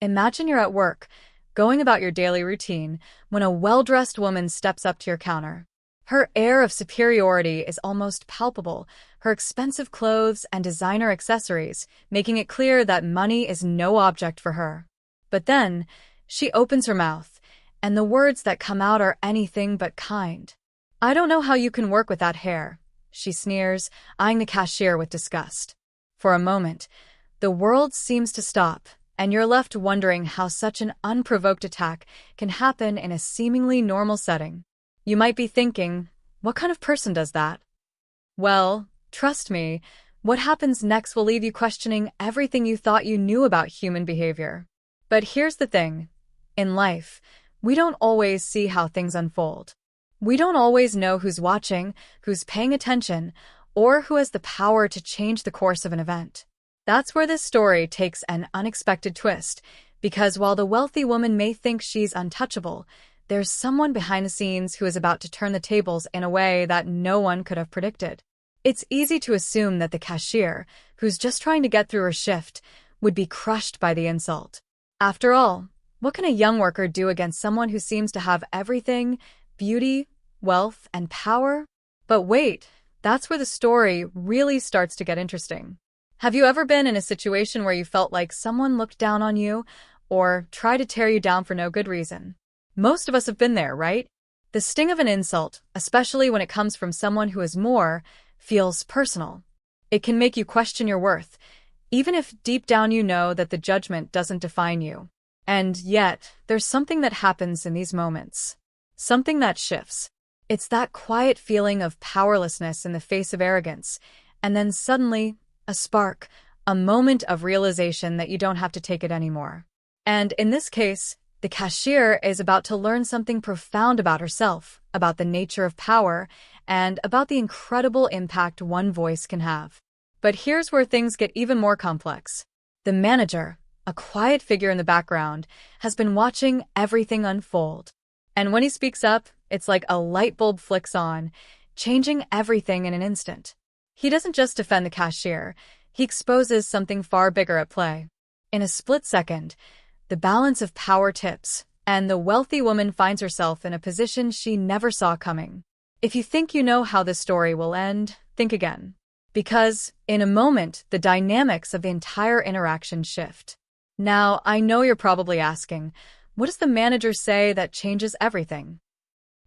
Imagine you're at work, going about your daily routine, when a well-dressed woman steps up to your counter. Her air of superiority is almost palpable, her expensive clothes and designer accessories making it clear that money is no object for her. But then, she opens her mouth, and the words that come out are anything but kind. "I don't know how you can work with that hair," she sneers, eyeing the cashier with disgust. For a moment, the world seems to stop, and you're left wondering how such an unprovoked attack can happen in a seemingly normal setting. You might be thinking, what kind of person does that? Well, trust me, what happens next will leave you questioning everything you thought you knew about human behavior. But here's the thing. In life, we don't always see how things unfold. We don't always know who's watching, who's paying attention, or who has the power to change the course of an event. That's where this story takes an unexpected twist, because while the wealthy woman may think she's untouchable, there's someone behind the scenes who is about to turn the tables in a way that no one could have predicted. It's easy to assume that the cashier, who's just trying to get through her shift, would be crushed by the insult. After all, what can a young worker do against someone who seems to have everything: beauty, wealth, and power? But wait, that's where the story really starts to get interesting. Have you ever been in a situation where you felt like someone looked down on you or tried to tear you down for no good reason? Most of us have been there, right? The sting of an insult, especially when it comes from someone who is more, feels personal. It can make you question your worth, even if deep down you know that the judgment doesn't define you. And yet, there's something that happens in these moments. Something that shifts. It's that quiet feeling of powerlessness in the face of arrogance, and then suddenly, a spark, a moment of realization that you don't have to take it anymore. And in this case, the cashier is about to learn something profound about herself, about the nature of power, and about the incredible impact one voice can have. But here's where things get even more complex. The manager, a quiet figure in the background, has been watching everything unfold. And when he speaks up, it's like a light bulb flicks on, changing everything in an instant. He doesn't just defend the cashier, he exposes something far bigger at play. In a split second, the balance of power tips, and the wealthy woman finds herself in a position she never saw coming. If you think you know how this story will end, think again. Because, in a moment, the dynamics of the entire interaction shift. Now, I know you're probably asking, what does the manager say that changes everything?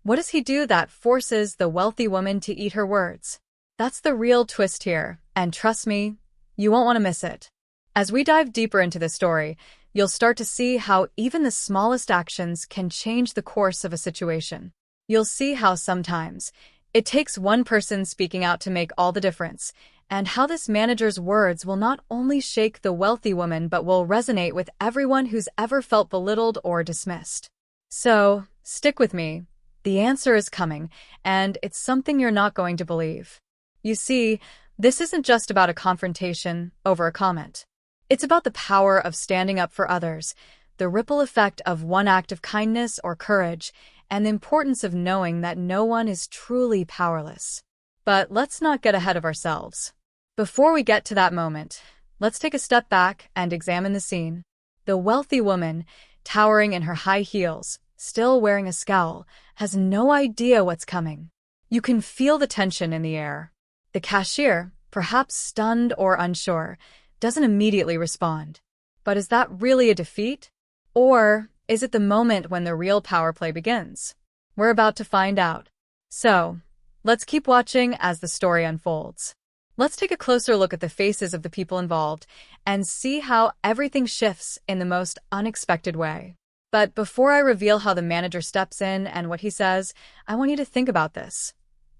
What does he do that forces the wealthy woman to eat her words? That's the real twist here, and trust me, you won't want to miss it. As we dive deeper into the story, you'll start to see how even the smallest actions can change the course of a situation. You'll see how sometimes it takes one person speaking out to make all the difference, and how this manager's words will not only shake the wealthy woman but will resonate with everyone who's ever felt belittled or dismissed. So, stick with me. The answer is coming, and it's something you're not going to believe. You see, this isn't just about a confrontation over a comment. It's about the power of standing up for others, the ripple effect of one act of kindness or courage, and the importance of knowing that no one is truly powerless. But let's not get ahead of ourselves. Before we get to that moment, let's take a step back and examine the scene. The wealthy woman, towering in her high heels, still wearing a scowl, has no idea what's coming. You can feel the tension in the air. The cashier, perhaps stunned or unsure, doesn't immediately respond. But is that really a defeat? Or is it the moment when the real power play begins? We're about to find out. So, let's keep watching as the story unfolds. Let's take a closer look at the faces of the people involved and see how everything shifts in the most unexpected way. But before I reveal how the manager steps in and what he says, I want you to think about this.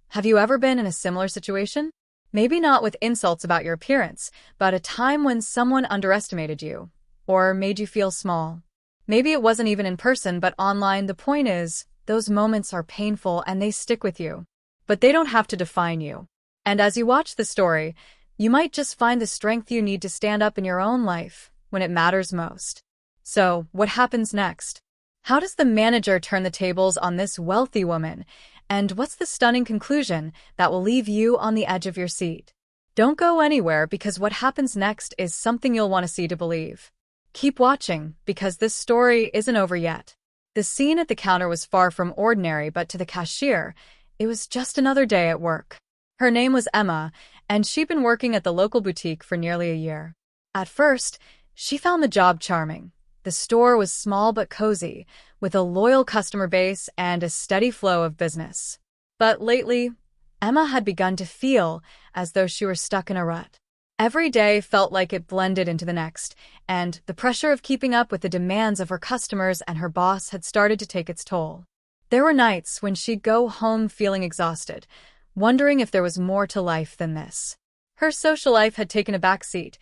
Have you ever been in a similar situation? Maybe not with insults about your appearance, but a time when someone underestimated you or made you feel small. Maybe it wasn't even in person, but online. The point is, those moments are painful and they stick with you. But they don't have to define you. And as you watch the story, you might just find the strength you need to stand up in your own life when it matters most. So, what happens next? How does the manager turn the tables on this wealthy woman? And what's the stunning conclusion that will leave you on the edge of your seat? Don't go anywhere, because what happens next is something you'll want to see to believe. Keep watching, because this story isn't over yet. The scene at the counter was far from ordinary, but to the cashier, it was just another day at work. Her name was Emma, and she'd been working at the local boutique for nearly a year. At first, she found the job charming. The store was small but cozy, with a loyal customer base and a steady flow of business. But lately, Emma had begun to feel as though she were stuck in a rut. Every day felt like it blended into the next, and the pressure of keeping up with the demands of her customers and her boss had started to take its toll. There were nights when she'd go home feeling exhausted, wondering if there was more to life than this. Her social life had taken a backseat.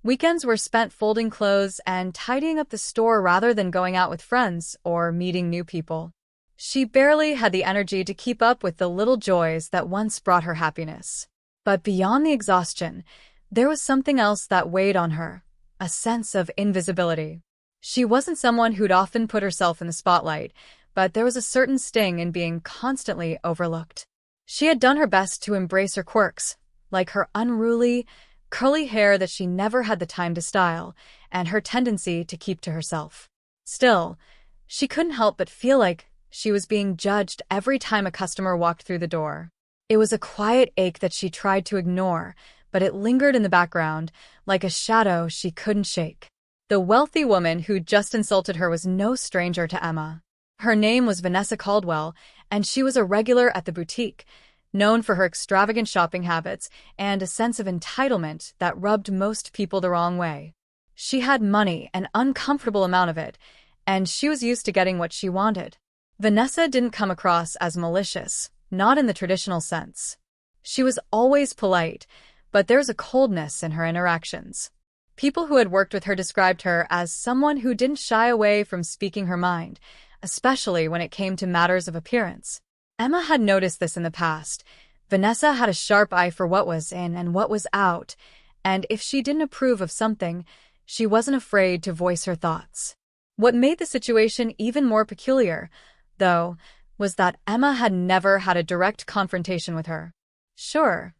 Weekends were spent folding clothes and tidying up the store rather than going out with friends or meeting new people. She barely had the energy to keep up with the little joys that once brought her happiness. But beyond the exhaustion, there was something else that weighed on her, a sense of invisibility. She wasn't someone who'd often put herself in the spotlight, but there was a certain sting in being constantly overlooked. She had done her best to embrace her quirks, like her unruly, curly hair that she never had the time to style, and her tendency to keep to herself. Still, she couldn't help but feel like she was being judged every time a customer walked through the door. It was a quiet ache that she tried to ignore, but it lingered in the background, like a shadow she couldn't shake. The wealthy woman who just insulted her was no stranger to Emma. Her name was Vanessa Caldwell, and she was a regular at the boutique, known for her extravagant shopping habits and a sense of entitlement that rubbed most people the wrong way. She had money, an uncomfortable amount of it, and she was used to getting what she wanted. Vanessa didn't come across as malicious, not in the traditional sense. She was always polite, but there was a coldness in her interactions. People who had worked with her described her as someone who didn't shy away from speaking her mind, especially when it came to matters of appearance. Emma had noticed this in the past. Vanessa had a sharp eye for what was in and what was out, and if she didn't approve of something, she wasn't afraid to voice her thoughts. What made the situation even more peculiar, though, was that Emma had never had a direct confrontation with her. Sure,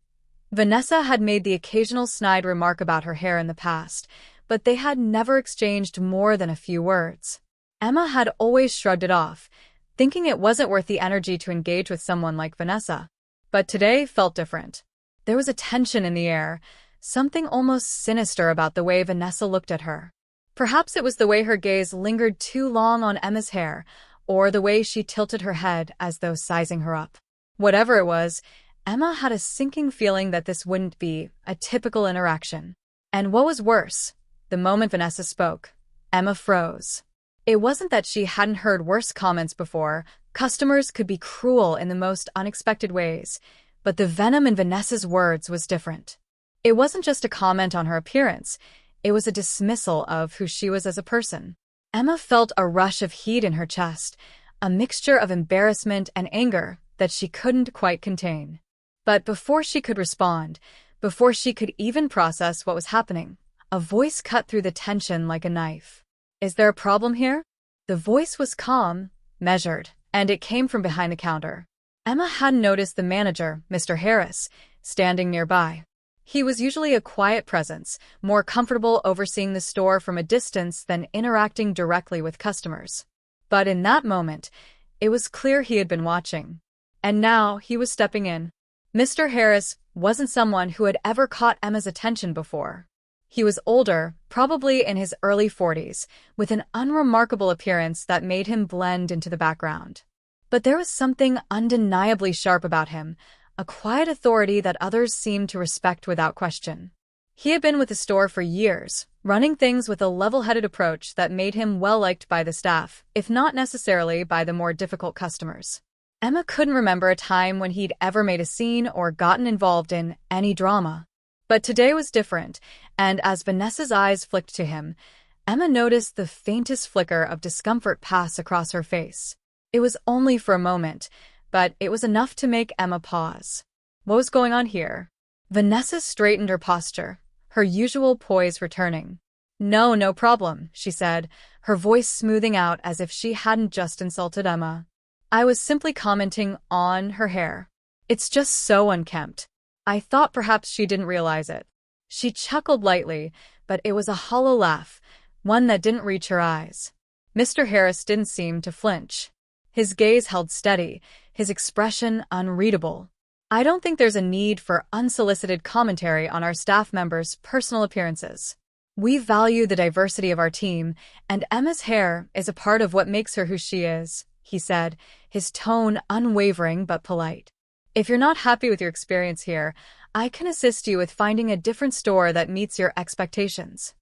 Vanessa had made the occasional snide remark about her hair in the past, but they had never exchanged more than a few words. Emma had always shrugged it off, thinking it wasn't worth the energy to engage with someone like Vanessa. But today felt different. There was a tension in the air, something almost sinister about the way Vanessa looked at her. Perhaps it was the way her gaze lingered too long on Emma's hair, or the way she tilted her head as though sizing her up. Whatever it was, Emma had a sinking feeling that this wouldn't be a typical interaction. And what was worse, the moment Vanessa spoke, Emma froze. It wasn't that she hadn't heard worse comments before. Customers could be cruel in the most unexpected ways, but the venom in Vanessa's words was different. It wasn't just a comment on her appearance, it was a dismissal of who she was as a person. Emma felt a rush of heat in her chest, a mixture of embarrassment and anger that she couldn't quite contain. But before she could respond, before she could even process what was happening, a voice cut through the tension like a knife. "Is there a problem here?" The voice was calm, measured, and it came from behind the counter. Emma hadn't noticed the manager, Mr. Harris, standing nearby. He was usually a quiet presence, more comfortable overseeing the store from a distance than interacting directly with customers. But in that moment, it was clear he had been watching. And now he was stepping in. Mr. Harris wasn't someone who had ever caught Emma's attention before. He was older, probably in his early 40s, with an unremarkable appearance that made him blend into the background. But there was something undeniably sharp about him, a quiet authority that others seemed to respect without question. He had been with the store for years, running things with a level-headed approach that made him well-liked by the staff, if not necessarily by the more difficult customers. Emma couldn't remember a time when he'd ever made a scene or gotten involved in any drama. But today was different, and as Vanessa's eyes flicked to him, Emma noticed the faintest flicker of discomfort pass across her face. It was only for a moment, but it was enough to make Emma pause. What was going on here? Vanessa straightened her posture, her usual poise returning. No problem," she said, her voice smoothing out as if she hadn't just insulted Emma. "I was simply commenting on her hair. It's just so unkempt." I thought perhaps she didn't realize it. She chuckled lightly, but it was a hollow laugh, one that didn't reach her eyes. Mr. Harris didn't seem to flinch. His gaze held steady, his expression unreadable. I don't think there's a need for unsolicited commentary on our staff members' personal appearances. We value the diversity of our team, and Emma's hair is a part of what makes her who she is, he said, his tone unwavering but polite. If you're not happy with your experience here, I can assist you with finding a different store that meets your expectations.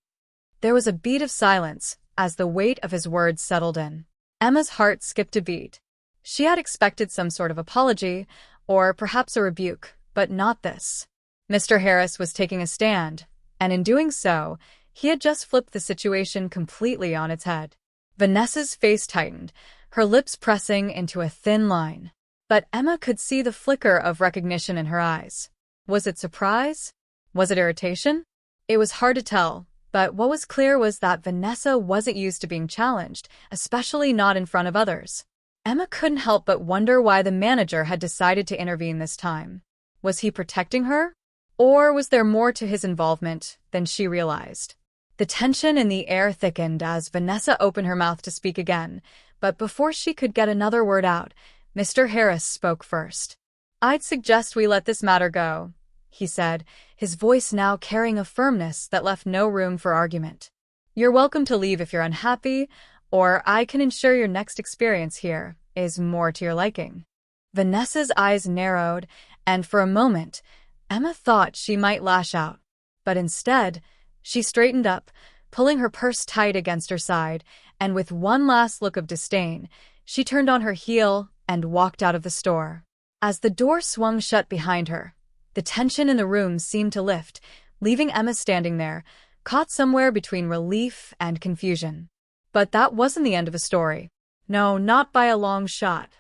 There was a beat of silence as the weight of his words settled in. Emma's heart skipped a beat. She had expected some sort of apology, or perhaps a rebuke, but not this. Mr. Harris was taking a stand, and in doing so, he had just flipped the situation completely on its head. Vanessa's face tightened, her lips pressing into a thin line. But Emma could see the flicker of recognition in her eyes. Was it surprise? Was it irritation? It was hard to tell, but what was clear was that Vanessa wasn't used to being challenged, especially not in front of others. Emma couldn't help but wonder why the manager had decided to intervene this time. Was he protecting her? Or was there more to his involvement than she realized? The tension in the air thickened as Vanessa opened her mouth to speak again, but before she could get another word out, Mr. Harris spoke first. I'd suggest we let this matter go, he said, his voice now carrying a firmness that left no room for argument. You're welcome to leave if you're unhappy, or I can ensure your next experience here is more to your liking. Vanessa's eyes narrowed, and for a moment, Emma thought she might lash out. But instead, she straightened up, pulling her purse tight against her side, and with one last look of disdain, she turned on her heel and walked out of the store. As the door swung shut behind her, the tension in the room seemed to lift, leaving Emma standing there, caught somewhere between relief and confusion. But that wasn't the end of the story. No, not by a long shot.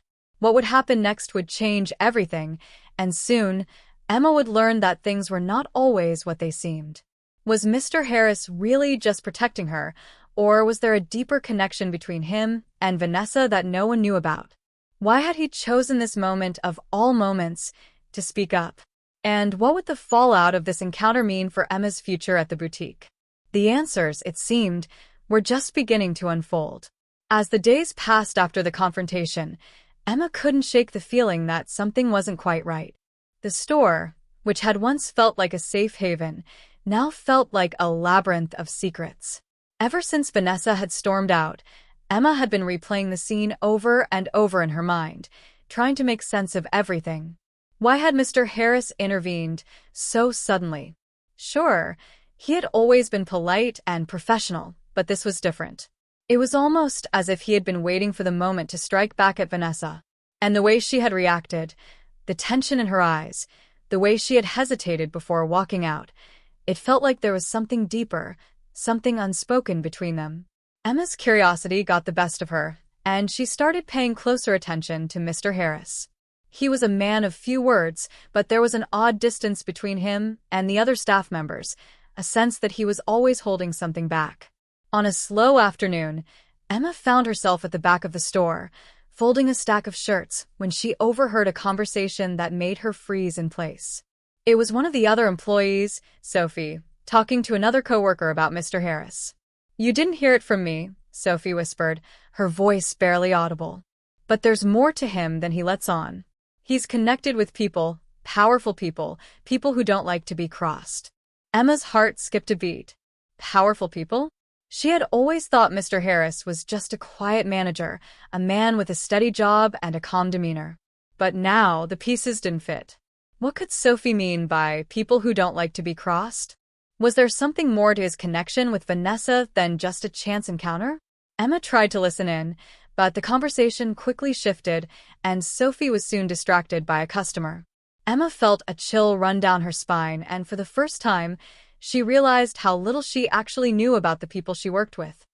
What would happen next would change everything, and soon, Emma would learn that things were not always what they seemed. Was Mr. Harris really just protecting her, or was there a deeper connection between him and Vanessa that no one knew about? Why had he chosen this moment of all moments to speak up? And what would the fallout of this encounter mean for Emma's future at the boutique? The answers, it seemed, were just beginning to unfold. As the days passed after the confrontation, Emma couldn't shake the feeling that something wasn't quite right. The store, which had once felt like a safe haven, now felt like a labyrinth of secrets. Ever since Vanessa had stormed out, Emma had been replaying the scene over and over in her mind, trying to make sense of everything. Why had Mr. Harris intervened so suddenly? Sure, he had always been polite and professional, but this was different. It was almost as if he had been waiting for the moment to strike back at Vanessa. And the way she had reacted, the tension in her eyes, the way she had hesitated before walking out, it felt like there was something deeper, something unspoken between them. Emma's curiosity got the best of her, and she started paying closer attention to Mr. Harris. He was a man of few words, but there was an odd distance between him and the other staff members, a sense that he was always holding something back. On a slow afternoon, Emma found herself at the back of the store, folding a stack of shirts when she overheard a conversation that made her freeze in place. It was one of the other employees, Sophie, talking to another coworker about Mr. Harris. You didn't hear it from me, Sophie whispered, her voice barely audible. But there's more to him than he lets on. He's connected with people, powerful people, people who don't like to be crossed. Emma's heart skipped a beat. Powerful people? She had always thought Mr. Harris was just a quiet manager, a man with a steady job and a calm demeanor. But now the pieces didn't fit. What could Sophie mean by people who don't like to be crossed? Was there something more to his connection with Vanessa than just a chance encounter? Emma tried to listen in, but the conversation quickly shifted, and Sophie was soon distracted by a customer. Emma felt a chill run down her spine, and for the first time, she realized how little she actually knew about the people she worked with.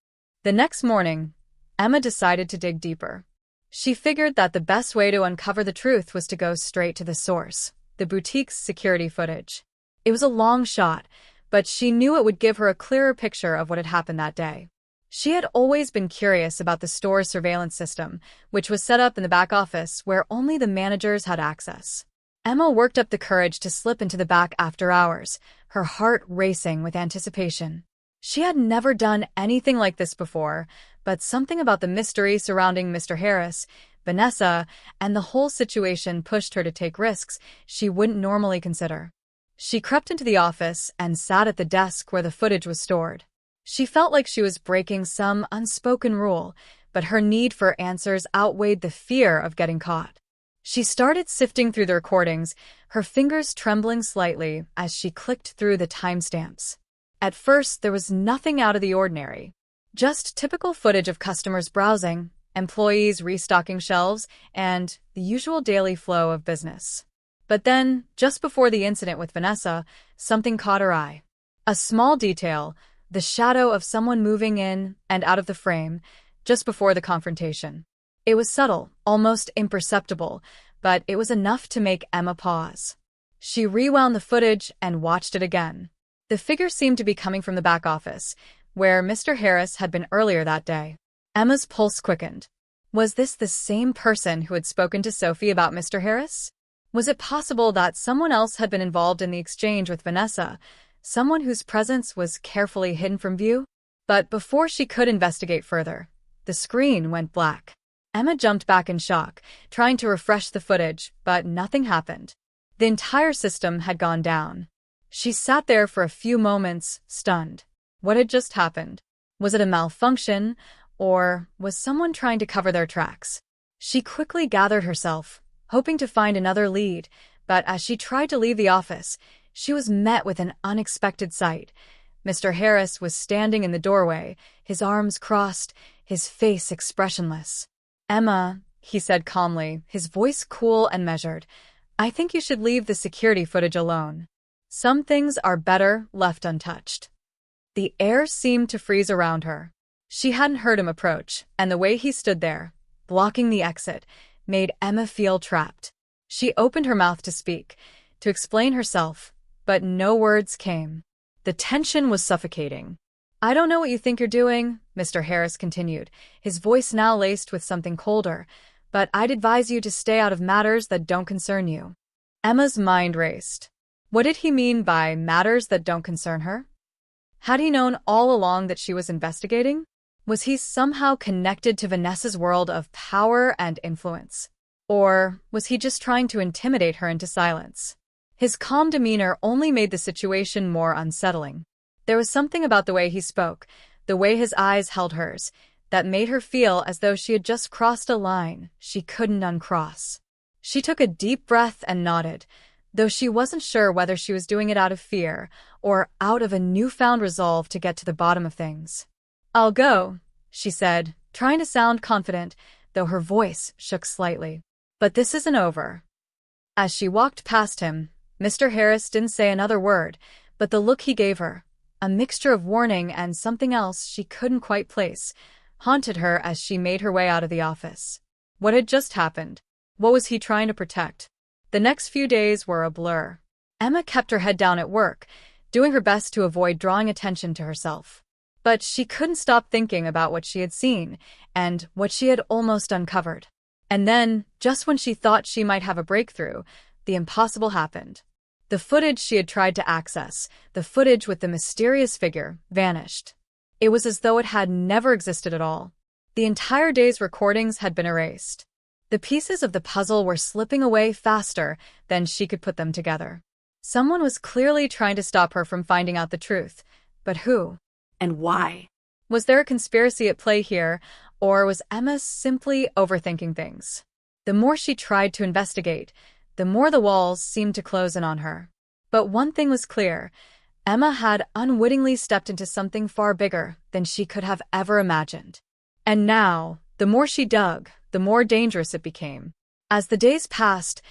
The next morning, Emma decided to dig deeper. She figured that the best way to uncover the truth was to go straight to the source, the boutique's security footage. It was a long shot, but she knew it would give her a clearer picture of what had happened that day. She had always been curious about the store's surveillance system, which was set up in the back office where only the managers had access. Emma worked up the courage to slip into the back after hours, her heart racing with anticipation. She had never done anything like this before, but something about the mystery surrounding Mr. Harris, Vanessa, and the whole situation pushed her to take risks she wouldn't normally consider. She crept into the office and sat at the desk where the footage was stored. She felt like she was breaking some unspoken rule, but her need for answers outweighed the fear of getting caught. She started sifting through the recordings, her fingers trembling slightly as she clicked through the timestamps. At first, there was nothing out of the ordinary. Just typical footage of customers browsing, employees restocking shelves, and the usual daily flow of business. But then, just before the incident with Vanessa, something caught her eye. A small detail, the shadow of someone moving in and out of the frame, just before the confrontation. It was subtle, almost imperceptible, but it was enough to make Emma pause. She rewound the footage and watched it again. The figure seemed to be coming from the back office, where Mr. Harris had been earlier that day. Emma's pulse quickened. Was this the same person who had spoken to Sophie about Mr. Harris? Was it possible that someone else had been involved in the exchange with Vanessa, someone whose presence was carefully hidden from view? But before she could investigate further, the screen went black. Emma jumped back in shock, trying to refresh the footage, but nothing happened. The entire system had gone down. She sat there for a few moments, stunned. What had just happened? Was it a malfunction, or was someone trying to cover their tracks? She quickly gathered herself, hoping to find another lead, but as she tried to leave the office, she was met with an unexpected sight. Mr. Harris was standing in the doorway, his arms crossed, his face expressionless. "Emma," he said calmly, his voice cool and measured, "I think you should leave the security footage alone. Some things are better left untouched." The air seemed to freeze around her. She hadn't heard him approach, and the way he stood there, blocking the exit, made Emma feel trapped. She opened her mouth to speak, to explain herself, but no words came. The tension was suffocating. "I don't know what you think you're doing," Mr. Harris continued, his voice now laced with something colder, "but I'd advise you to stay out of matters that don't concern you." Emma's mind raced. What did he mean by matters that don't concern her? Had he known all along that she was investigating? Was he somehow connected to Vanessa's world of power and influence? Or was he just trying to intimidate her into silence? His calm demeanor only made the situation more unsettling. There was something about the way he spoke, the way his eyes held hers, that made her feel as though she had just crossed a line she couldn't uncross. She took a deep breath and nodded, though she wasn't sure whether she was doing it out of fear or out of a newfound resolve to get to the bottom of things. "I'll go," she said, trying to sound confident, though her voice shook slightly. "But this isn't over." As she walked past him, Mr. Harris didn't say another word, but the look he gave her, a mixture of warning and something else she couldn't quite place, haunted her as she made her way out of the office. What had just happened? What was he trying to protect? The next few days were a blur. Emma kept her head down at work, doing her best to avoid drawing attention to herself. But she couldn't stop thinking about what she had seen and what she had almost uncovered. And then, just when she thought she might have a breakthrough, the impossible happened. The footage she had tried to access, the footage with the mysterious figure, vanished. It was as though it had never existed at all. The entire day's recordings had been erased. The pieces of the puzzle were slipping away faster than she could put them together. Someone was clearly trying to stop her from finding out the truth. But who? And why? Was there a conspiracy at play here, or was Emma simply overthinking things? The more she tried to investigate, the more the walls seemed to close in on her. But one thing was clear. Emma had unwittingly stepped into something far bigger than she could have ever imagined. And now, the more she dug, the more dangerous it became. As the days passed,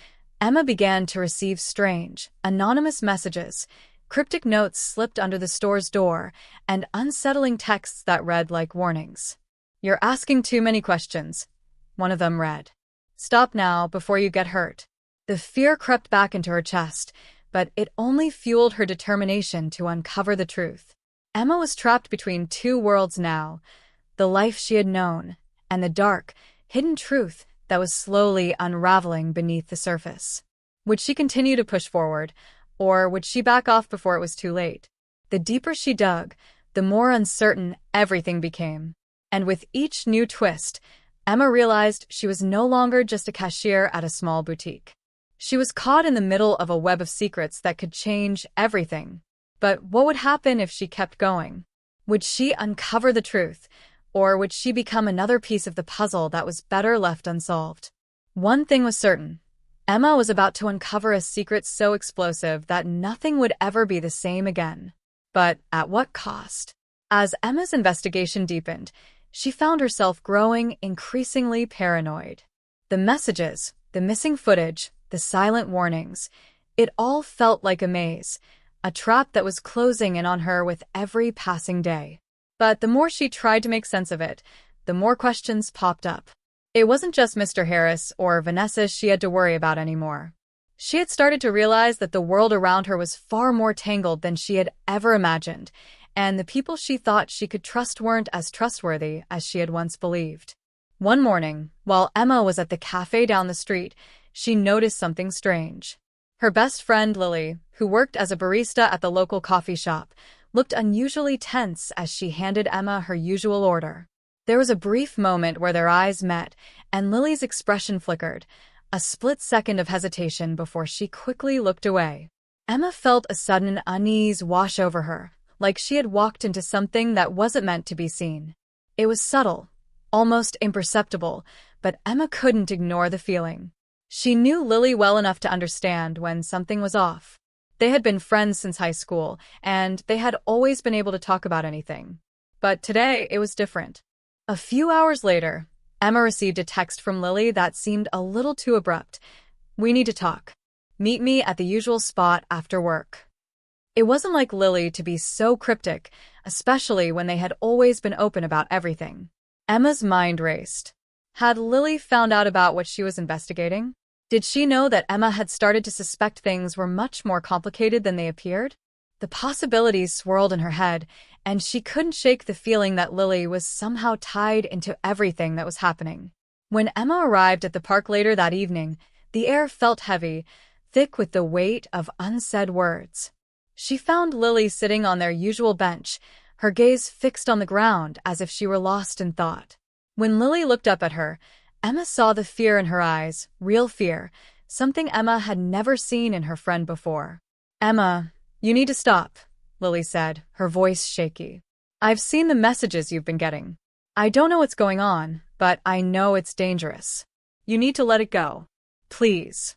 Emma began to receive strange, anonymous messages. Cryptic notes slipped under the store's door, and unsettling texts that read like warnings. "You're asking too many questions," one of them read. "Stop now before you get hurt." The fear crept back into her chest, but it only fueled her determination to uncover the truth. Emma was trapped between two worlds now, the life she had known, and the dark, hidden truth that was slowly unraveling beneath the surface. Would she continue to push forward, or would she back off before it was too late? The deeper she dug, the more uncertain everything became. And with each new twist, Emma realized she was no longer just a cashier at a small boutique. She was caught in the middle of a web of secrets that could change everything. But what would happen if she kept going? Would she uncover the truth, or would she become another piece of the puzzle that was better left unsolved? One thing was certain. Emma was about to uncover a secret so explosive that nothing would ever be the same again. But at what cost? As Emma's investigation deepened, she found herself growing increasingly paranoid. The messages, the missing footage, the silent warnings, it all felt like a maze, a trap that was closing in on her with every passing day. But the more she tried to make sense of it, the more questions popped up. It wasn't just Mr. Harris or Vanessa she had to worry about anymore. She had started to realize that the world around her was far more tangled than she had ever imagined, and the people she thought she could trust weren't as trustworthy as she had once believed. One morning, while Emma was at the cafe down the street, she noticed something strange. Her best friend, Lily, who worked as a barista at the local coffee shop, looked unusually tense as she handed Emma her usual order. There was a brief moment where their eyes met, and Lily's expression flickered, a split second of hesitation before she quickly looked away. Emma felt a sudden unease wash over her, like she had walked into something that wasn't meant to be seen. It was subtle, almost imperceptible, but Emma couldn't ignore the feeling. She knew Lily well enough to understand when something was off. They had been friends since high school, and they had always been able to talk about anything. But today, it was different. A few hours later, Emma received a text from Lily that seemed a little too abrupt. "We need to talk. Meet me at the usual spot after work." It wasn't like Lily to be so cryptic, especially when they had always been open about everything. Emma's mind raced. Had Lily found out about what she was investigating? Did she know that Emma had started to suspect things were much more complicated than they appeared? The possibilities swirled in her head, and she couldn't shake the feeling that Lily was somehow tied into everything that was happening. When Emma arrived at the park later that evening, the air felt heavy, thick with the weight of unsaid words. She found Lily sitting on their usual bench, her gaze fixed on the ground as if she were lost in thought. When Lily looked up at her, Emma saw the fear in her eyes, real fear, something Emma had never seen in her friend before. "Emma, you need to stop," Lily said, her voice shaky. "I've seen the messages you've been getting. I don't know what's going on, but I know it's dangerous. You need to let it go. Please."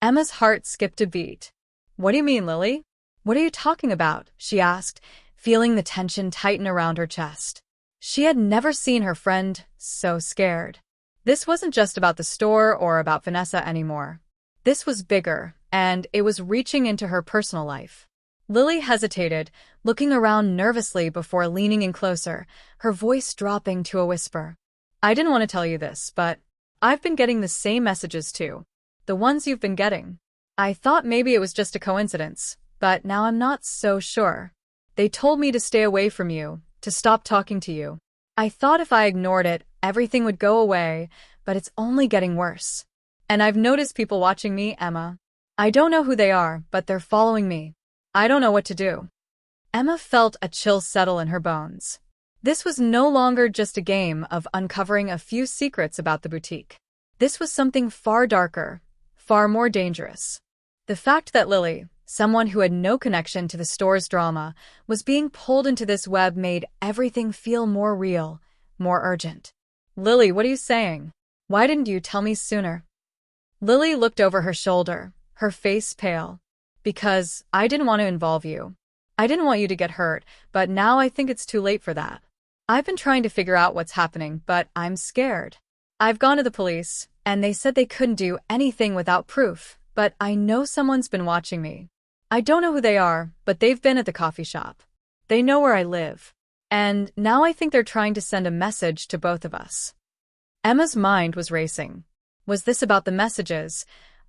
Emma's heart skipped a beat. "What do you mean, Lily? What are you talking about?" she asked, feeling the tension tighten around her chest. She had never seen her friend so scared. This wasn't just about the store or about Vanessa anymore. This was bigger, and it was reaching into her personal life. Lily hesitated, looking around nervously before leaning in closer, her voice dropping to a whisper. "I didn't want to tell you this, but I've been getting the same messages too. The ones you've been getting. I thought maybe it was just a coincidence, but now I'm not so sure. They told me to stay away from you, to stop talking to you. I thought if I ignored it, everything would go away, but it's only getting worse. And I've noticed people watching me, Emma. I don't know who they are, but they're following me. I don't know what to do." Emma felt a chill settle in her bones. This was no longer just a game of uncovering a few secrets about the boutique. This was something far darker, far more dangerous. The fact that Lily, someone who had no connection to the store's drama, was being pulled into this web made everything feel more real, more urgent. "Lily, what are you saying? Why didn't you tell me sooner?" Lily looked over her shoulder, her face pale. "Because I didn't want to involve you. I didn't want you to get hurt, but now I think it's too late for that. I've been trying to figure out what's happening, but I'm scared. I've gone to the police, and they said they couldn't do anything without proof, but I know someone's been watching me. I don't know who they are, but they've been at the coffee shop. They know where I live. And now I think they're trying to send a message to both of us." Emma's mind was racing. Was this about the messages,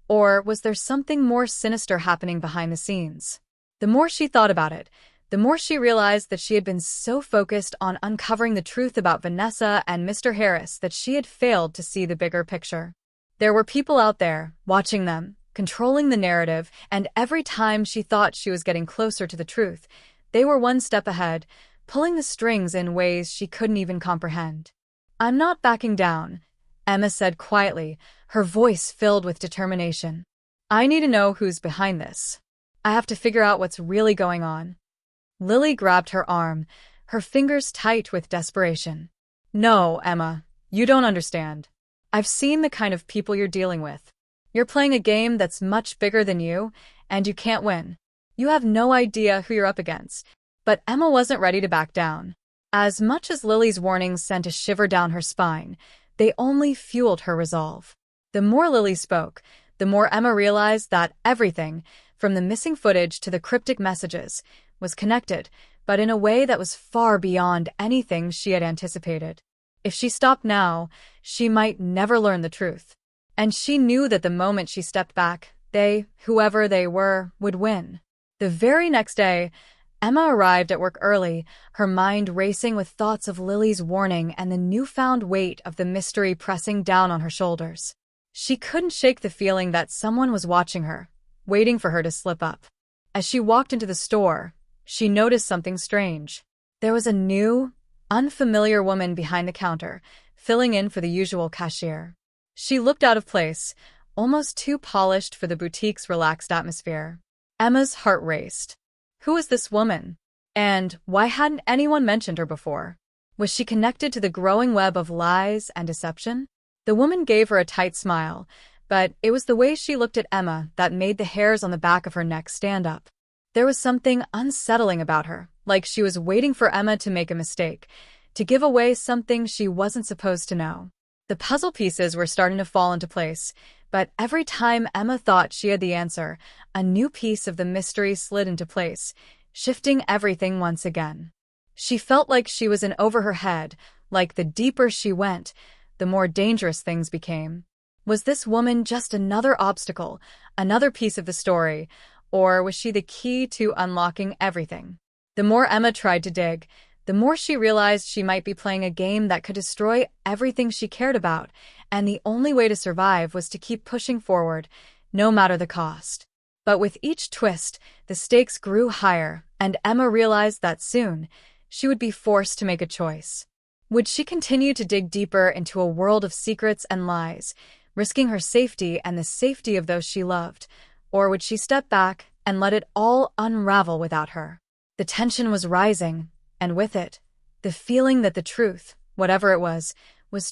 or was there something more sinister happening behind the scenes? The more she thought about it, the more she realized that she had been so focused on uncovering the truth about Vanessa and Mr. Harris that she had failed to see the bigger picture. There were people out there, watching them, controlling the narrative, and every time she thought she was getting closer to the truth, they were one step ahead, pulling the strings in ways she couldn't even comprehend. "I'm not backing down," Emma said quietly, her voice filled with determination. "I need to know who's behind this. I have to figure out what's really going on." Lily grabbed her arm, her fingers tight with desperation. "No, Emma, you don't understand. I've seen the kind of people you're dealing with. You're playing a game that's much bigger than you, and you can't win. You have no idea who you're up against." But Emma wasn't ready to back down. As much as Lily's warnings sent a shiver down her spine, they only fueled her resolve. The more Lily spoke, the more Emma realized that everything, from the missing footage to the cryptic messages, was connected, but in a way that was far beyond anything she had anticipated. If she stopped now, she might never learn the truth. And she knew that the moment she stepped back, they, whoever they were, would win. The very next day, Emma arrived at work early, her mind racing with thoughts of Lily's warning and the newfound weight of the mystery pressing down on her shoulders. She couldn't shake the feeling that someone was watching her, waiting for her to slip up. As she walked into the store, she noticed something strange. There was a new, unfamiliar woman behind the counter, filling in for the usual cashier. She looked out of place, almost too polished for the boutique's relaxed atmosphere. Emma's heart raced. Who was this woman? And why hadn't anyone mentioned her before? Was she connected to the growing web of lies and deception? The woman gave her a tight smile, but it was the way she looked at Emma that made the hairs on the back of her neck stand up. There was something unsettling about her, like she was waiting for Emma to make a mistake, to give away something she wasn't supposed to know. The puzzle pieces were starting to fall into place, but every time Emma thought she had the answer, a new piece of the mystery slid into place, shifting everything once again. She felt like she was in over her head, like the deeper she went, the more dangerous things became. Was this woman just another obstacle, another piece of the story, or was she the key to unlocking everything? The more Emma tried to dig, the more she realized she might be playing a game that could destroy everything she cared about, and the only way to survive was to keep pushing forward, no matter the cost. But with each twist, the stakes grew higher, and Emma realized that soon, she would be forced to make a choice. Would she continue to dig deeper into a world of secrets and lies, risking her safety and the safety of those she loved, or would she step back and let it all unravel without her? The tension was rising, and with it, the feeling that the truth, whatever it was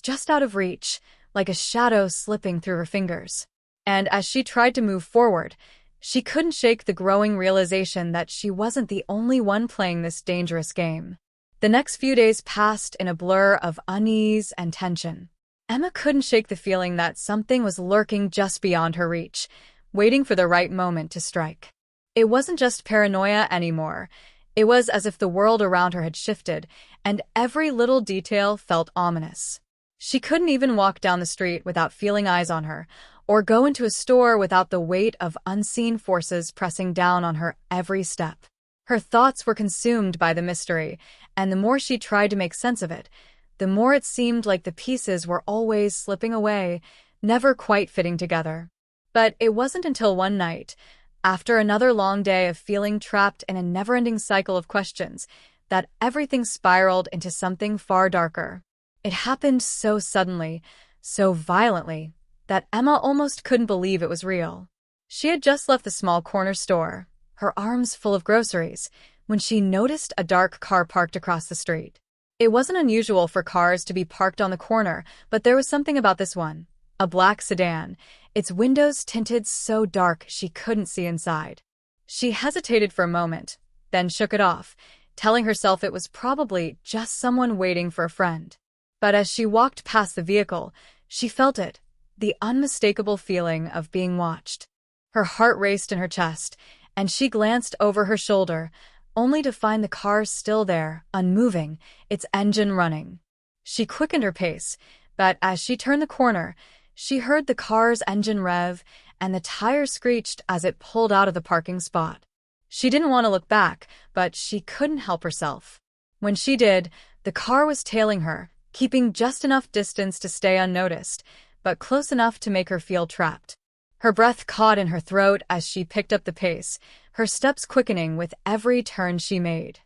just out of reach, like a shadow slipping through her fingers. And as she tried to move forward, she couldn't shake the growing realization that she wasn't the only one playing this dangerous game. The next few days passed in a blur of unease and tension. Emma couldn't shake the feeling that something was lurking just beyond her reach, waiting for the right moment to strike. It wasn't just paranoia anymore. It was as if the world around her had shifted, and every little detail felt ominous. She couldn't even walk down the street without feeling eyes on her, or go into a store without the weight of unseen forces pressing down on her every step. Her thoughts were consumed by the mystery, and the more she tried to make sense of it, the more it seemed like the pieces were always slipping away, never quite fitting together. But it wasn't until one night, after another long day of feeling trapped in a never-ending cycle of questions, that everything spiraled into something far darker. It happened so suddenly, so violently, that Emma almost couldn't believe it was real. She had just left the small corner store, her arms full of groceries, when she noticed a dark car parked across the street. It wasn't unusual for cars to be parked on the corner, but there was something about this one. A black sedan, its windows tinted so dark she couldn't see inside. She hesitated for a moment, then shook it off, telling herself it was probably just someone waiting for a friend. But as she walked past the vehicle, she felt it, the unmistakable feeling of being watched. Her heart raced in her chest, and she glanced over her shoulder, only to find the car still there, unmoving, its engine running. She quickened her pace, but as she turned the corner, she heard the car's engine rev, and the tire screeched as it pulled out of the parking spot. She didn't want to look back, but she couldn't help herself. When she did, the car was tailing her, keeping just enough distance to stay unnoticed, but close enough to make her feel trapped. Her breath caught in her throat as she picked up the pace, her steps quickening with every turn she made.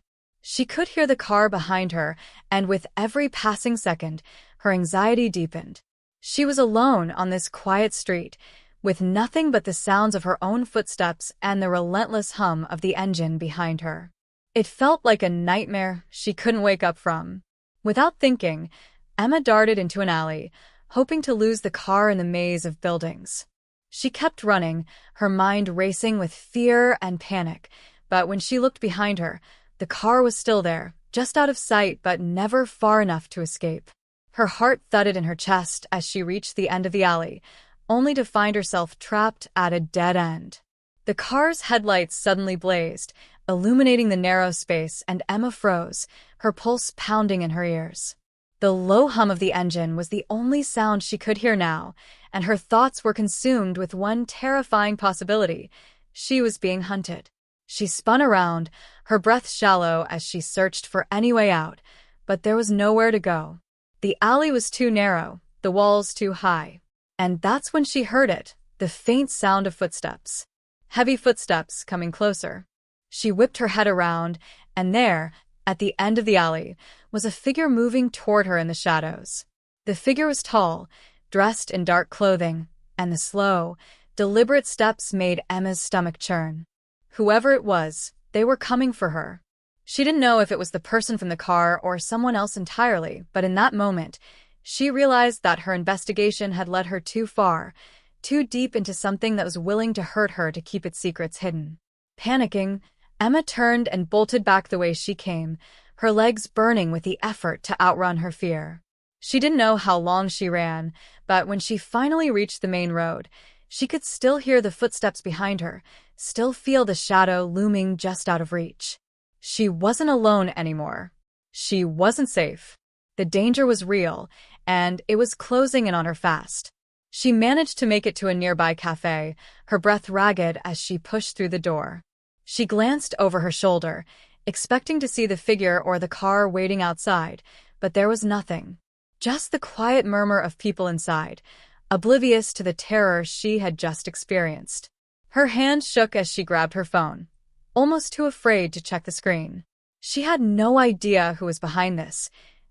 She could hear the car behind her, and with every passing second, her anxiety deepened. She was alone on this quiet street, with nothing but the sounds of her own footsteps and the relentless hum of the engine behind her. It felt like a nightmare she couldn't wake up from. Without thinking, Emma darted into an alley, hoping to lose the car in the maze of buildings. She kept running, her mind racing with fear and panic, but when she looked behind her, the car was still there, just out of sight but never far enough to escape. Her heart thudded in her chest as she reached the end of the alley, only to find herself trapped at a dead end. The car's headlights suddenly blazed, illuminating the narrow space, and Emma froze, her pulse pounding in her ears. The low hum of the engine was the only sound she could hear now, and her thoughts were consumed with one terrifying possibility. She was being hunted. She spun around, her breath shallow as she searched for any way out, but there was nowhere to go. The alley was too narrow, the walls too high. And that's when she heard it, the faint sound of footsteps. Heavy footsteps coming closer. She whipped her head around, and there, at the end of the alley, was a figure moving toward her in the shadows. The figure was tall, dressed in dark clothing, and the slow, deliberate steps made Emma's stomach churn. Whoever it was, they were coming for her. She didn't know if it was the person from the car or someone else entirely, but in that moment, she realized that her investigation had led her too far, too deep into something that was willing to hurt her to keep its secrets hidden. Panicking, Emma turned and bolted back the way she came, her legs burning with the effort to outrun her fear. She didn't know how long she ran, but when she finally reached the main road, she could still hear the footsteps behind her, still feel the shadow looming just out of reach. She wasn't alone anymore. She wasn't safe. The danger was real, and it was closing in on her fast. She managed to make it to a nearby cafe, her breath ragged as she pushed through the door. She glanced over her shoulder, expecting to see the figure or the car waiting outside, but there was nothing. Just the quiet murmur of people inside, oblivious to the terror she had just experienced. Her hand shook as she grabbed her phone, almost too afraid to check the screen. She had no idea who was behind this,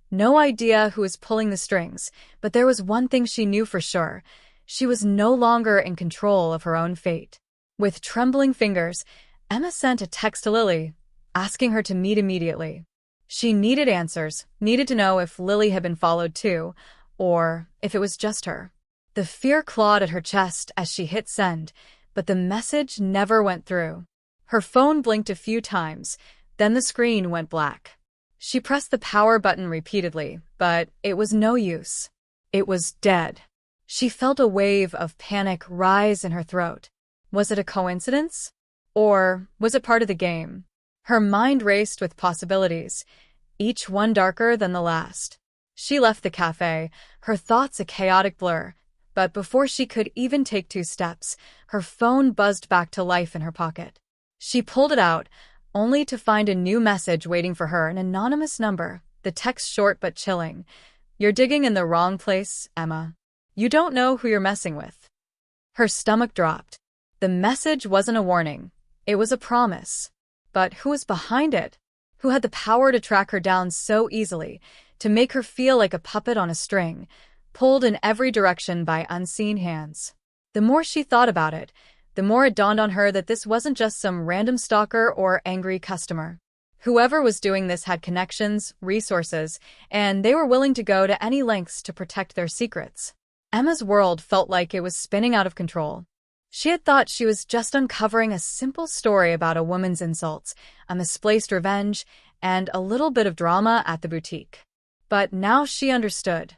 no idea who was pulling the strings, but there was one thing she knew for sure. She was no longer in control of her own fate. With trembling fingers, Emma sent a text to Lily, asking her to meet immediately. She needed answers, needed to know if Lily had been followed too, or if it was just her. The fear clawed at her chest as she hit send, but the message never went through. Her phone blinked a few times, then the screen went black. She pressed the power button repeatedly, but it was no use. It was dead. She felt a wave of panic rise in her throat. Was it a coincidence? Or was it part of the game? Her mind raced with possibilities, each one darker than the last. She left the cafe, her thoughts a chaotic blur, but before she could even take 2 steps, her phone buzzed back to life in her pocket. She pulled it out, only to find a new message waiting for her, an anonymous number, the text short but chilling. "You're digging in the wrong place, Emma. You don't know who you're messing with." Her stomach dropped. The message wasn't a warning. It was a promise. But who was behind it? Who had the power to track her down so easily, to make her feel like a puppet on a string, pulled in every direction by unseen hands? The more she thought about it, the more it dawned on her that this wasn't just some random stalker or angry customer. Whoever was doing this had connections, resources, and they were willing to go to any lengths to protect their secrets. Emma's world felt like it was spinning out of control. She had thought she was just uncovering a simple story about a woman's insults, a misplaced revenge, and a little bit of drama at the boutique. But now she understood.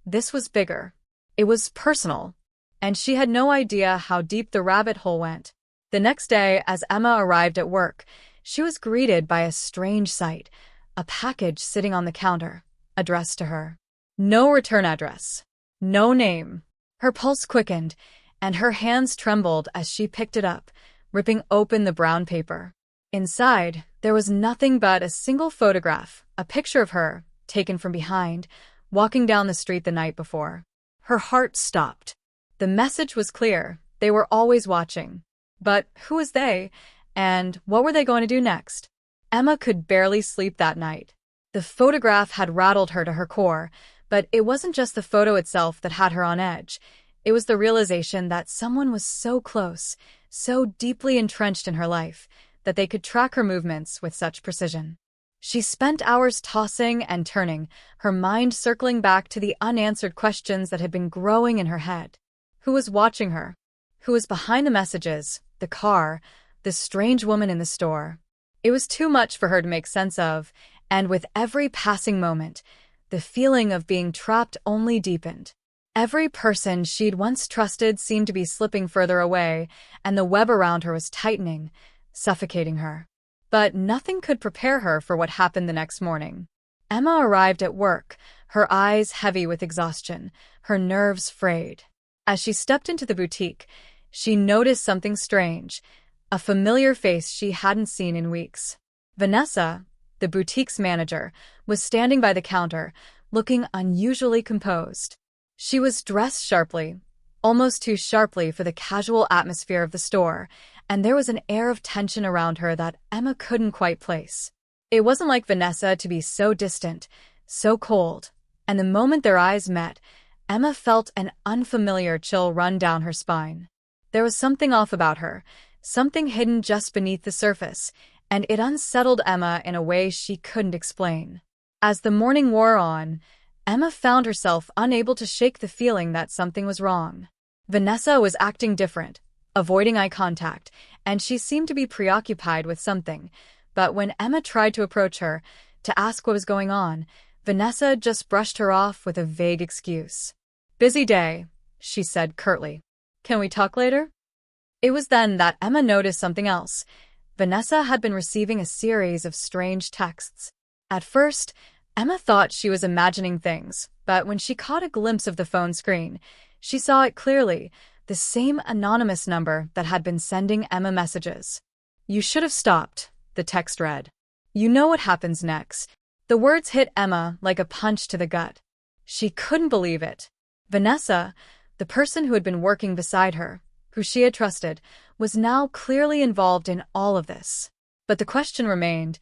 This was bigger. It was personal. And she had no idea how deep the rabbit hole went. The next day, as Emma arrived at work, she was greeted by a strange sight, a package sitting on the counter, addressed to her. No return address. No name. Her pulse quickened, and her hands trembled as she picked it up, ripping open the brown paper. Inside, there was nothing but a single photograph, a picture of her, taken from behind, walking down the street the night before. Her heart stopped. The message was clear. They were always watching. But who was they, and what were they going to do next? Emma could barely sleep that night. The photograph had rattled her to her core, but it wasn't just the photo itself that had her on edge. It was the realization that someone was so close, so deeply entrenched in her life, that they could track her movements with such precision. She spent hours tossing and turning, her mind circling back to the unanswered questions that had been growing in her head. Who was watching her? Who was behind the messages, the car, the strange woman in the store? It was too much for her to make sense of, and with every passing moment, the feeling of being trapped only deepened. Every person she'd once trusted seemed to be slipping further away, and the web around her was tightening, suffocating her. But nothing could prepare her for what happened the next morning. Emma arrived at work, her eyes heavy with exhaustion, her nerves frayed. As she stepped into the boutique, she noticed something strange, a familiar face she hadn't seen in weeks. Vanessa, the boutique's manager, was standing by the counter, looking unusually composed. She was dressed sharply, almost too sharply for the casual atmosphere of the store, and there was an air of tension around her that Emma couldn't quite place. It wasn't like Vanessa to be so distant, so cold, and the moment their eyes met, Emma felt an unfamiliar chill run down her spine. There was something off about her, something hidden just beneath the surface, and it unsettled Emma in a way she couldn't explain. As the morning wore on, Emma found herself unable to shake the feeling that something was wrong. Vanessa was acting different, avoiding eye contact, and she seemed to be preoccupied with something. But when Emma tried to approach her, to ask what was going on, Vanessa just brushed her off with a vague excuse. "Busy day," she said curtly. "Can we talk later?" It was then that Emma noticed something else. Vanessa had been receiving a series of strange texts. At first, Emma thought she was imagining things, but when she caught a glimpse of the phone screen, she saw it clearly, the same anonymous number that had been sending Emma messages. "You should have stopped," the text read. "You know what happens next." The words hit Emma like a punch to the gut. She couldn't believe it. Vanessa, the person who had been working beside her, who she had trusted, was now clearly involved in all of this. But the question remained,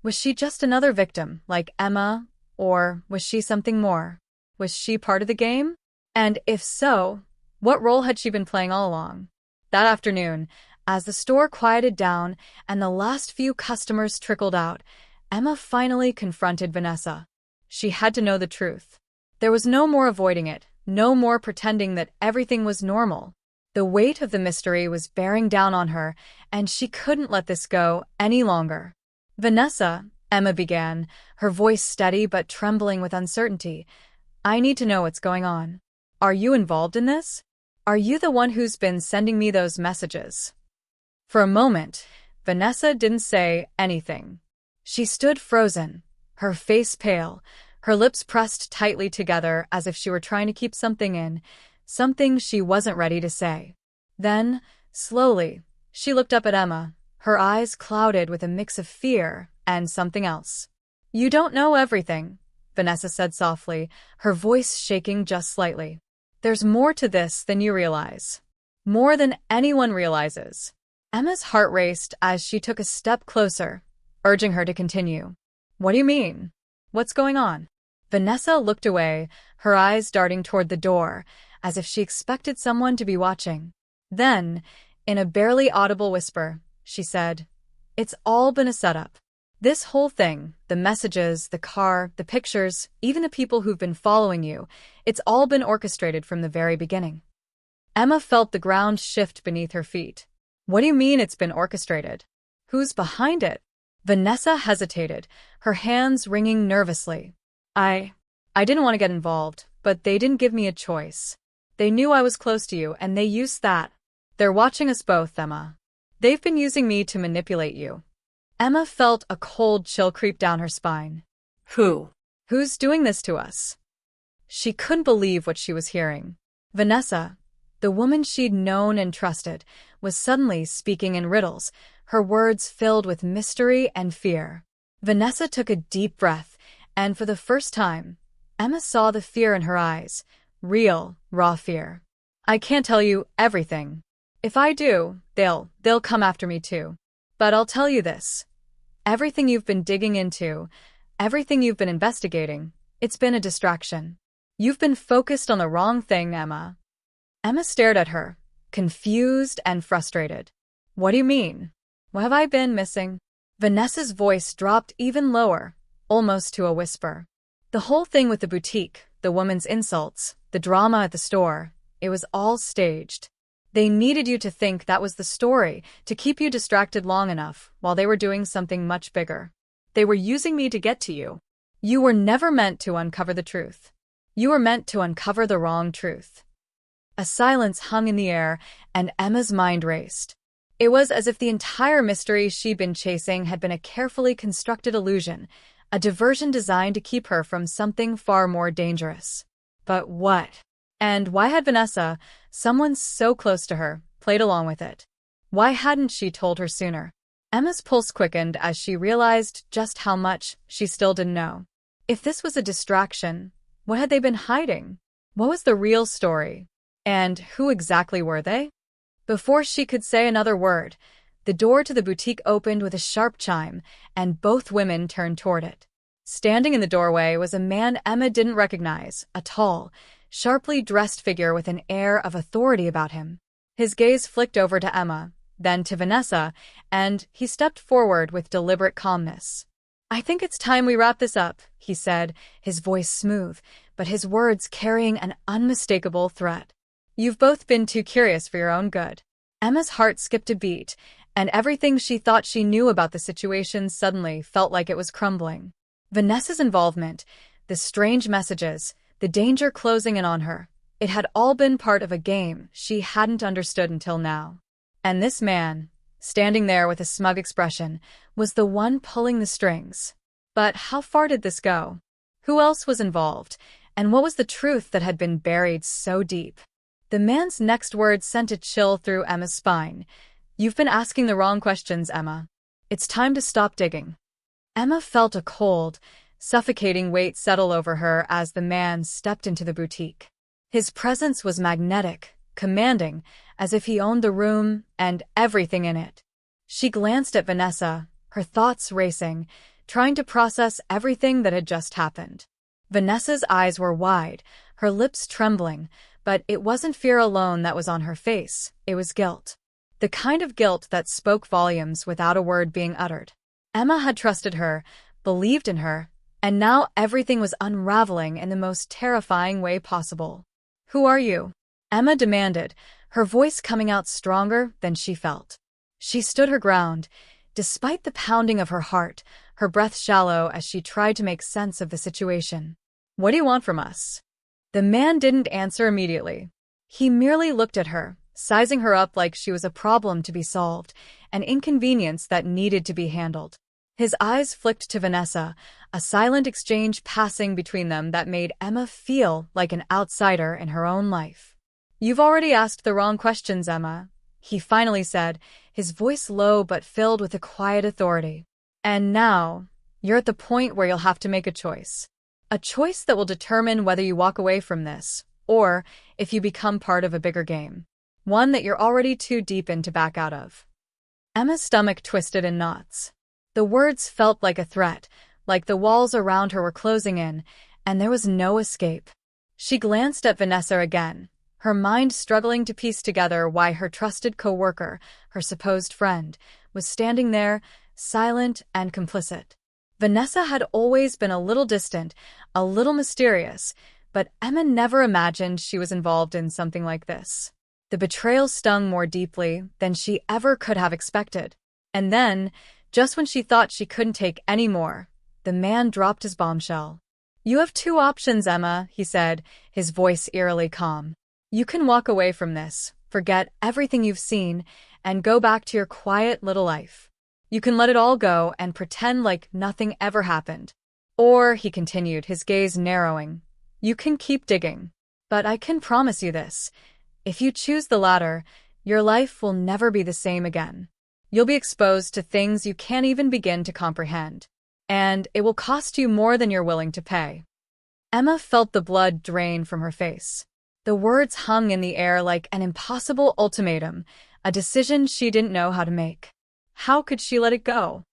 was she just another victim, like Emma, or was she something more? Was she part of the game? And if so, what role had she been playing all along? That afternoon, as the store quieted down and the last few customers trickled out, Emma finally confronted Vanessa. She had to know the truth. There was no more avoiding it, no more pretending that everything was normal. The weight of the mystery was bearing down on her, and she couldn't let this go any longer. "Vanessa," Emma began, her voice steady but trembling with uncertainty, "I need to know what's going on. Are you involved in this? Are you the one who's been sending me those messages?" For a moment, Vanessa didn't say anything. She stood frozen, her face pale, her lips pressed tightly together as if she were trying to keep something in, something she wasn't ready to say. Then, slowly, she looked up at Emma, her eyes clouded with a mix of fear and something else. "You don't know everything," Vanessa said softly, her voice shaking just slightly. "There's more to this than you realize. More than anyone realizes." Emma's heart raced as she took a step closer, urging her to continue. "What do you mean? What's going on?" Vanessa looked away, her eyes darting toward the door, as if she expected someone to be watching. Then, in a barely audible whisper, she said, "It's all been a setup. This whole thing, the messages, the car, the pictures, even the people who've been following you, it's all been orchestrated from the very beginning." Emma felt the ground shift beneath her feet. "What do you mean it's been orchestrated? Who's behind it?" Vanessa hesitated, her hands wringing nervously. I didn't want to get involved, but they didn't give me a choice. They knew I was close to you, and they used that. They're watching us both, Emma. They've been using me to manipulate you." Emma felt a cold chill creep down her spine. Who? "Who's doing this to us?" She couldn't believe what she was hearing. Vanessa, the woman she'd known and trusted, was suddenly speaking in riddles, her words filled with mystery and fear. Vanessa took a deep breath, and for the first time, Emma saw the fear in her eyes, real, raw fear. "I can't tell you everything. If I do, they'll come after me too. But I'll tell you this. Everything you've been digging into, everything you've been investigating, it's been a distraction. You've been focused on the wrong thing, Emma. Emma stared at her, confused and frustrated. What do you mean? What have I been missing? Vanessa's voice dropped even lower, almost to a whisper. The whole thing with the boutique, the woman's insults, the drama at the store, it was all staged. They needed you to think that was the story, to keep you distracted long enough, while they were doing something much bigger. They were using me to get to you. You were never meant to uncover the truth. You were meant to uncover the wrong truth. A silence hung in the air, and Emma's mind raced. It was as if the entire mystery she'd been chasing had been a carefully constructed illusion, a diversion designed to keep her from something far more dangerous. But what? And why had Vanessa, someone so close to her, played along with it? Why hadn't she told her sooner? Emma's pulse quickened as she realized just how much she still didn't know. If this was a distraction, what had they been hiding? What was the real story? And who exactly were they? Before she could say another word, the door to the boutique opened with a sharp chime, and both women turned toward it. Standing in the doorway was a man Emma didn't recognize, a tall, sharply dressed figure with an air of authority about him. His gaze flicked over to Emma, then to Vanessa, and he stepped forward with deliberate calmness. "I think it's time we wrap this up," he said, his voice smooth, but his words carrying an unmistakable threat. "You've both been too curious for your own good." Emma's heart skipped a beat, and everything she thought she knew about the situation suddenly felt like it was crumbling. Vanessa's involvement, the strange messages, the danger closing in on her, it had all been part of a game she hadn't understood until now. And this man, standing there with a smug expression, was the one pulling the strings. But how far did this go? Who else was involved, and what was the truth that had been buried so deep? The man's next words sent a chill through Emma's spine. "You've been asking the wrong questions, Emma. It's time to stop digging." Emma felt a cold, suffocating weight settle over her as the man stepped into the boutique. His presence was magnetic, commanding, as if he owned the room and everything in it. She glanced at Vanessa, her thoughts racing, trying to process everything that had just happened. Vanessa's eyes were wide, her lips trembling, but it wasn't fear alone that was on her face, it was guilt. The kind of guilt that spoke volumes without a word being uttered. Emma had trusted her, believed in her, and now everything was unraveling in the most terrifying way possible. "Who are you?" Emma demanded, her voice coming out stronger than she felt. She stood her ground, despite the pounding of her heart, her breath shallow as she tried to make sense of the situation. "What do you want from us?" The man didn't answer immediately. He merely looked at her, sizing her up like she was a problem to be solved, an inconvenience that needed to be handled. His eyes flicked to Vanessa, a silent exchange passing between them that made Emma feel like an outsider in her own life. "You've already asked the wrong questions, Emma," he finally said, his voice low but filled with a quiet authority. "And now, you're at the point where you'll have to make a choice. A choice that will determine whether you walk away from this, or if you become part of a bigger game. One that you're already too deep in to back out of." Emma's stomach twisted in knots. The words felt like a threat, like the walls around her were closing in, and there was no escape. She glanced at Vanessa again, her mind struggling to piece together why her trusted co-worker, her supposed friend, was standing there, silent and complicit. Vanessa had always been a little distant, a little mysterious, but Emma never imagined she was involved in something like this. The betrayal stung more deeply than she ever could have expected. And then, just when she thought she couldn't take any more, the man dropped his bombshell. "You have two options, Emma," he said, his voice eerily calm. "You can walk away from this, forget everything you've seen, and go back to your quiet little life. You can let it all go and pretend like nothing ever happened. Or," he continued, his gaze narrowing, "you can keep digging. But I can promise you this. If you choose the latter, your life will never be the same again. You'll be exposed to things you can't even begin to comprehend. And it will cost you more than you're willing to pay." Emma felt the blood drain from her face. The words hung in the air like an impossible ultimatum, a decision she didn't know how to make. How could she let it go?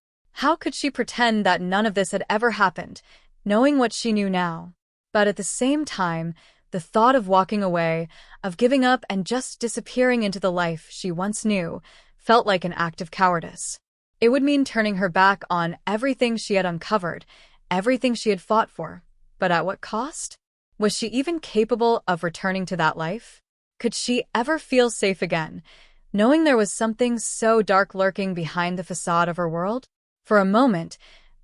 How could she pretend that none of this had ever happened, knowing what she knew now? But at the same time, the thought of walking away, of giving up and just disappearing into the life she once knew, felt like an act of cowardice. It would mean turning her back on everything she had uncovered, everything she had fought for. But at what cost? Was she even capable of returning to that life? Could she ever feel safe again, knowing there was something so dark lurking behind the facade of her world? For a moment,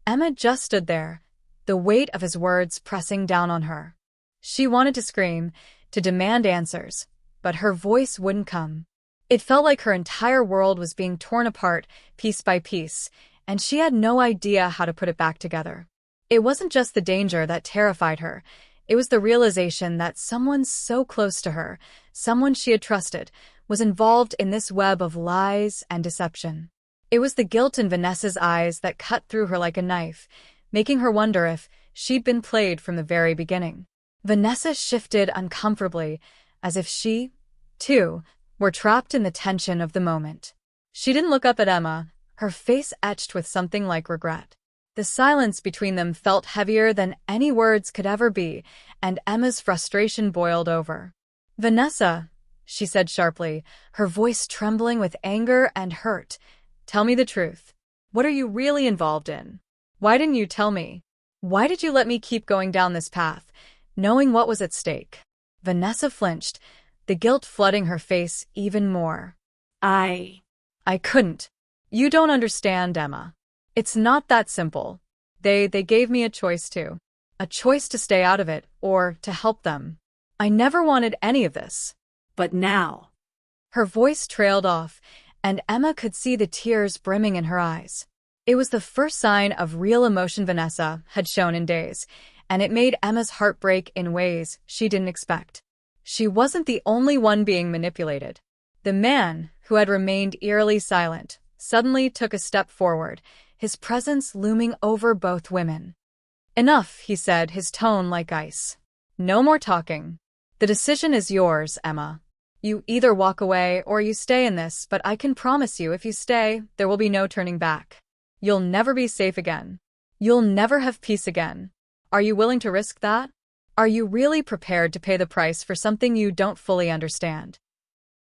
Emma just stood there, the weight of his words pressing down on her. She wanted to scream, to demand answers, but her voice wouldn't come. It felt like her entire world was being torn apart, piece by piece, and she had no idea how to put it back together. It wasn't just the danger that terrified her. It was the realization that someone so close to her, someone she had trusted, was involved in this web of lies and deception. It was the guilt in Vanessa's eyes that cut through her like a knife, making her wonder if she'd been played from the very beginning. Vanessa shifted uncomfortably, as if she, too, were trapped in the tension of the moment. She didn't look up at Emma, her face etched with something like regret. The silence between them felt heavier than any words could ever be, and Emma's frustration boiled over. "Vanessa," she said sharply, her voice trembling with anger and hurt, "tell me the truth. What are you really involved in? Why didn't you tell me? Why did you let me keep going down this path, knowing what was at stake?" Vanessa flinched, the guilt flooding her face even more. I couldn't. You don't understand, Emma. It's not that simple. They gave me a choice too. A choice to stay out of it, or to help them. I never wanted any of this. But now. Her voice trailed off, and Emma could see the tears brimming in her eyes. It was the first sign of real emotion Vanessa had shown in days, and it made Emma's heart break in ways she didn't expect. She wasn't the only one being manipulated. The man, who had remained eerily silent, suddenly took a step forward, his presence looming over both women. "Enough," he said, his tone like ice. "No more talking. The decision is yours, Emma. You either walk away or you stay in this, but I can promise you if you stay, there will be no turning back. You'll never be safe again. You'll never have peace again. Are you willing to risk that? Are you really prepared to pay the price for something you don't fully understand?"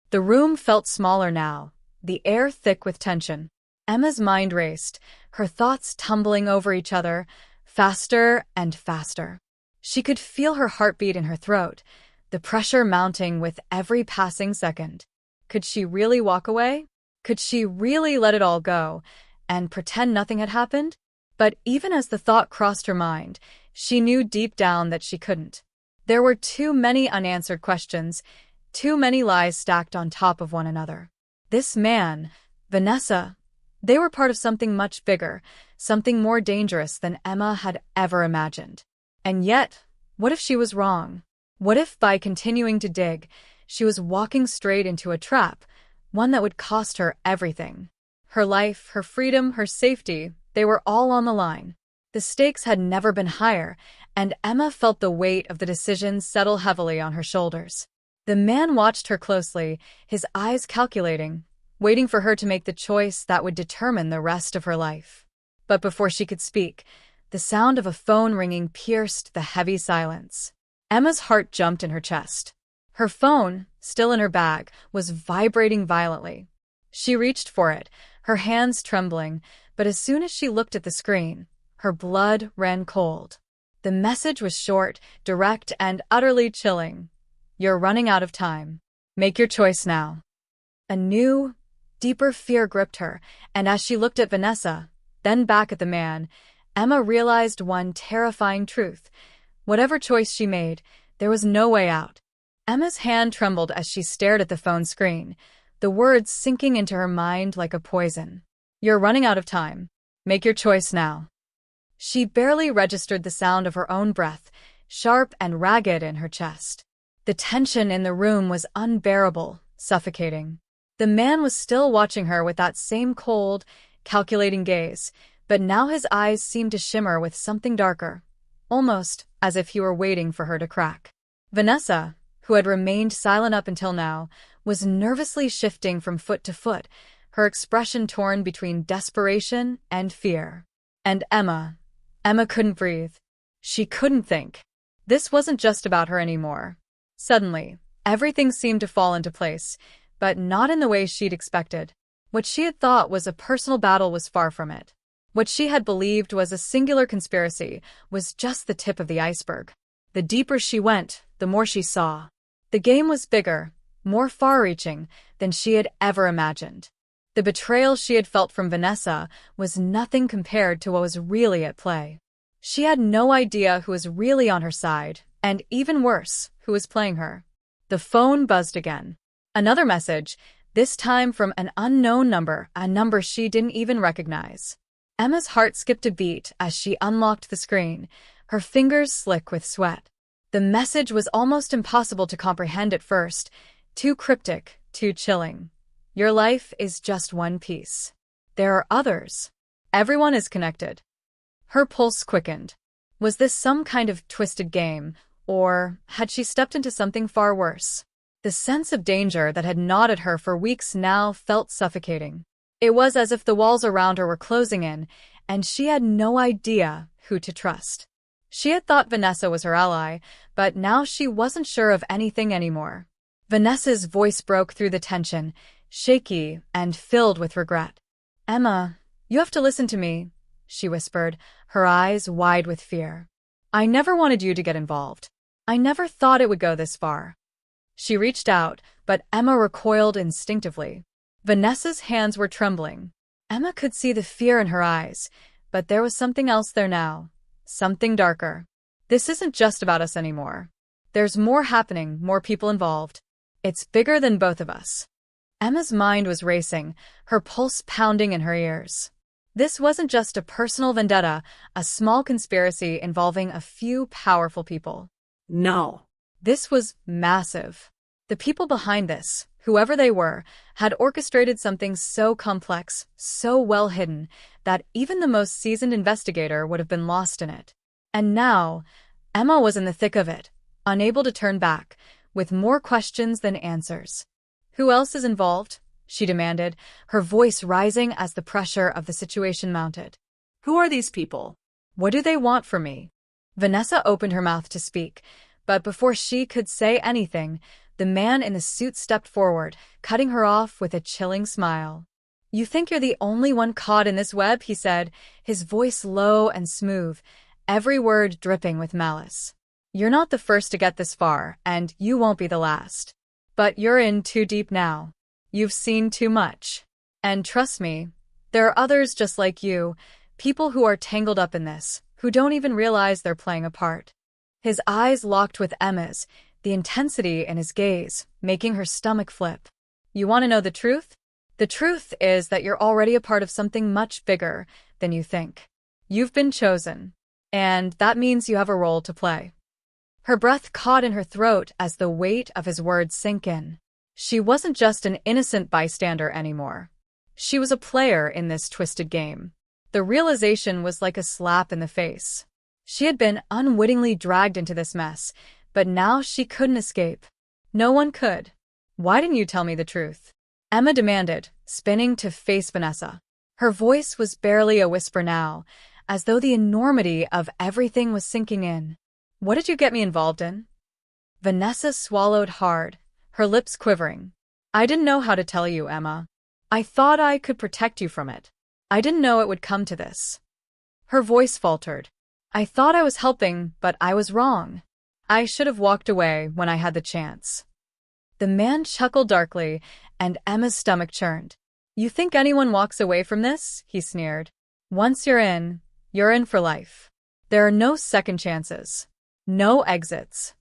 The room felt smaller now, the air thick with tension. Emma's mind raced, her thoughts tumbling over each other, faster and faster. She could feel her heartbeat in her throat, the pressure mounting with every passing second. Could she really walk away? Could she really let it all go and pretend nothing had happened? But even as the thought crossed her mind, she knew deep down that she couldn't. There were too many unanswered questions, too many lies stacked on top of one another. This man, Vanessa, they were part of something much bigger, something more dangerous than Emma had ever imagined. And yet, what if she was wrong? What if by continuing to dig, she was walking straight into a trap, one that would cost her everything? Her life, her freedom, her safety, they were all on the line. The stakes had never been higher, and Emma felt the weight of the decision settle heavily on her shoulders. The man watched her closely, his eyes calculating, waiting for her to make the choice that would determine the rest of her life. But before she could speak, the sound of a phone ringing pierced the heavy silence. Emma's heart jumped in her chest. Her phone, still in her bag, was vibrating violently. She reached for it, her hands trembling, but as soon as she looked at the screen, her blood ran cold. The message was short, direct, and utterly chilling. "You're running out of time. Make your choice now." A new, deeper fear gripped her, and as she looked at Vanessa, then back at the man, Emma realized one terrifying truth. Whatever choice she made, there was no way out. Emma's hand trembled as she stared at the phone screen, the words sinking into her mind like a poison. "You're running out of time. Make your choice now." She barely registered the sound of her own breath, sharp and ragged in her chest. The tension in the room was unbearable, suffocating. The man was still watching her with that same cold, calculating gaze, but now his eyes seemed to shimmer with something darker, almost as if he were waiting for her to crack. Vanessa, who had remained silent up until now, was nervously shifting from foot to foot, her expression torn between desperation and fear. And Emma couldn't breathe. She couldn't think. This wasn't just about her anymore. Suddenly, everything seemed to fall into place, but not in the way she'd expected. What she had thought was a personal battle was far from it. What she had believed was a singular conspiracy was just the tip of the iceberg. The deeper she went, the more she saw. The game was bigger, more far-reaching than she had ever imagined. The betrayal she had felt from Vanessa was nothing compared to what was really at play. She had no idea who was really on her side, and even worse, who was playing her. The phone buzzed again. Another message, this time from an unknown number, a number she didn't even recognize. Emma's heart skipped a beat as she unlocked the screen, her fingers slick with sweat. The message was almost impossible to comprehend at first, too cryptic, too chilling. Your life is just one piece. There are others. Everyone is connected. Her pulse quickened. Was this some kind of twisted game, or had she stepped into something far worse? The sense of danger that had gnawed at her for weeks now felt suffocating. It was as if the walls around her were closing in, and she had no idea who to trust. She had thought Vanessa was her ally, but now she wasn't sure of anything anymore. Vanessa's voice broke through the tension, shaky and filled with regret. "Emma, you have to listen to me," she whispered, her eyes wide with fear. "I never wanted you to get involved. I never thought it would go this far." She reached out, but Emma recoiled instinctively. Vanessa's hands were trembling. Emma could see the fear in her eyes, but there was something else there now. Something darker. "This isn't just about us anymore. There's more happening, more people involved. It's bigger than both of us." Emma's mind was racing, her pulse pounding in her ears. This wasn't just a personal vendetta, a small conspiracy involving a few powerful people. No. This was massive. The people behind this, whoever they were, had orchestrated something so complex, so well hidden, that even the most seasoned investigator would have been lost in it. And now, Emma was in the thick of it, unable to turn back, with more questions than answers. "Who else is involved?" she demanded, her voice rising as the pressure of the situation mounted. "Who are these people? What do they want from me?" Vanessa opened her mouth to speak, but before she could say anything, the man in the suit stepped forward, cutting her off with a chilling smile. "You think you're the only one caught in this web," he said, his voice low and smooth, every word dripping with malice. "You're not the first to get this far, and you won't be the last. But you're in too deep now. You've seen too much. And trust me, there are others just like you, people who are tangled up in this, who don't even realize they're playing a part." His eyes locked with Emma's, the intensity in his gaze, making her stomach flip. "You want to know the truth? The truth is that you're already a part of something much bigger than you think. You've been chosen. And that means you have a role to play." Her breath caught in her throat as the weight of his words sank in. She wasn't just an innocent bystander anymore. She was a player in this twisted game. The realization was like a slap in the face. She had been unwittingly dragged into this mess, but now she couldn't escape. No one could. "Why didn't you tell me the truth?" Emma demanded, spinning to face Vanessa. Her voice was barely a whisper now, as though the enormity of everything was sinking in. "What did you get me involved in?" Vanessa swallowed hard, her lips quivering. "I didn't know how to tell you, Emma. I thought I could protect you from it. I didn't know it would come to this." Her voice faltered. "I thought I was helping, but I was wrong. I should have walked away when I had the chance." The man chuckled darkly, and Emma's stomach churned. "You think anyone walks away from this?" he sneered. "Once you're in for life. There are no second chances. No exits."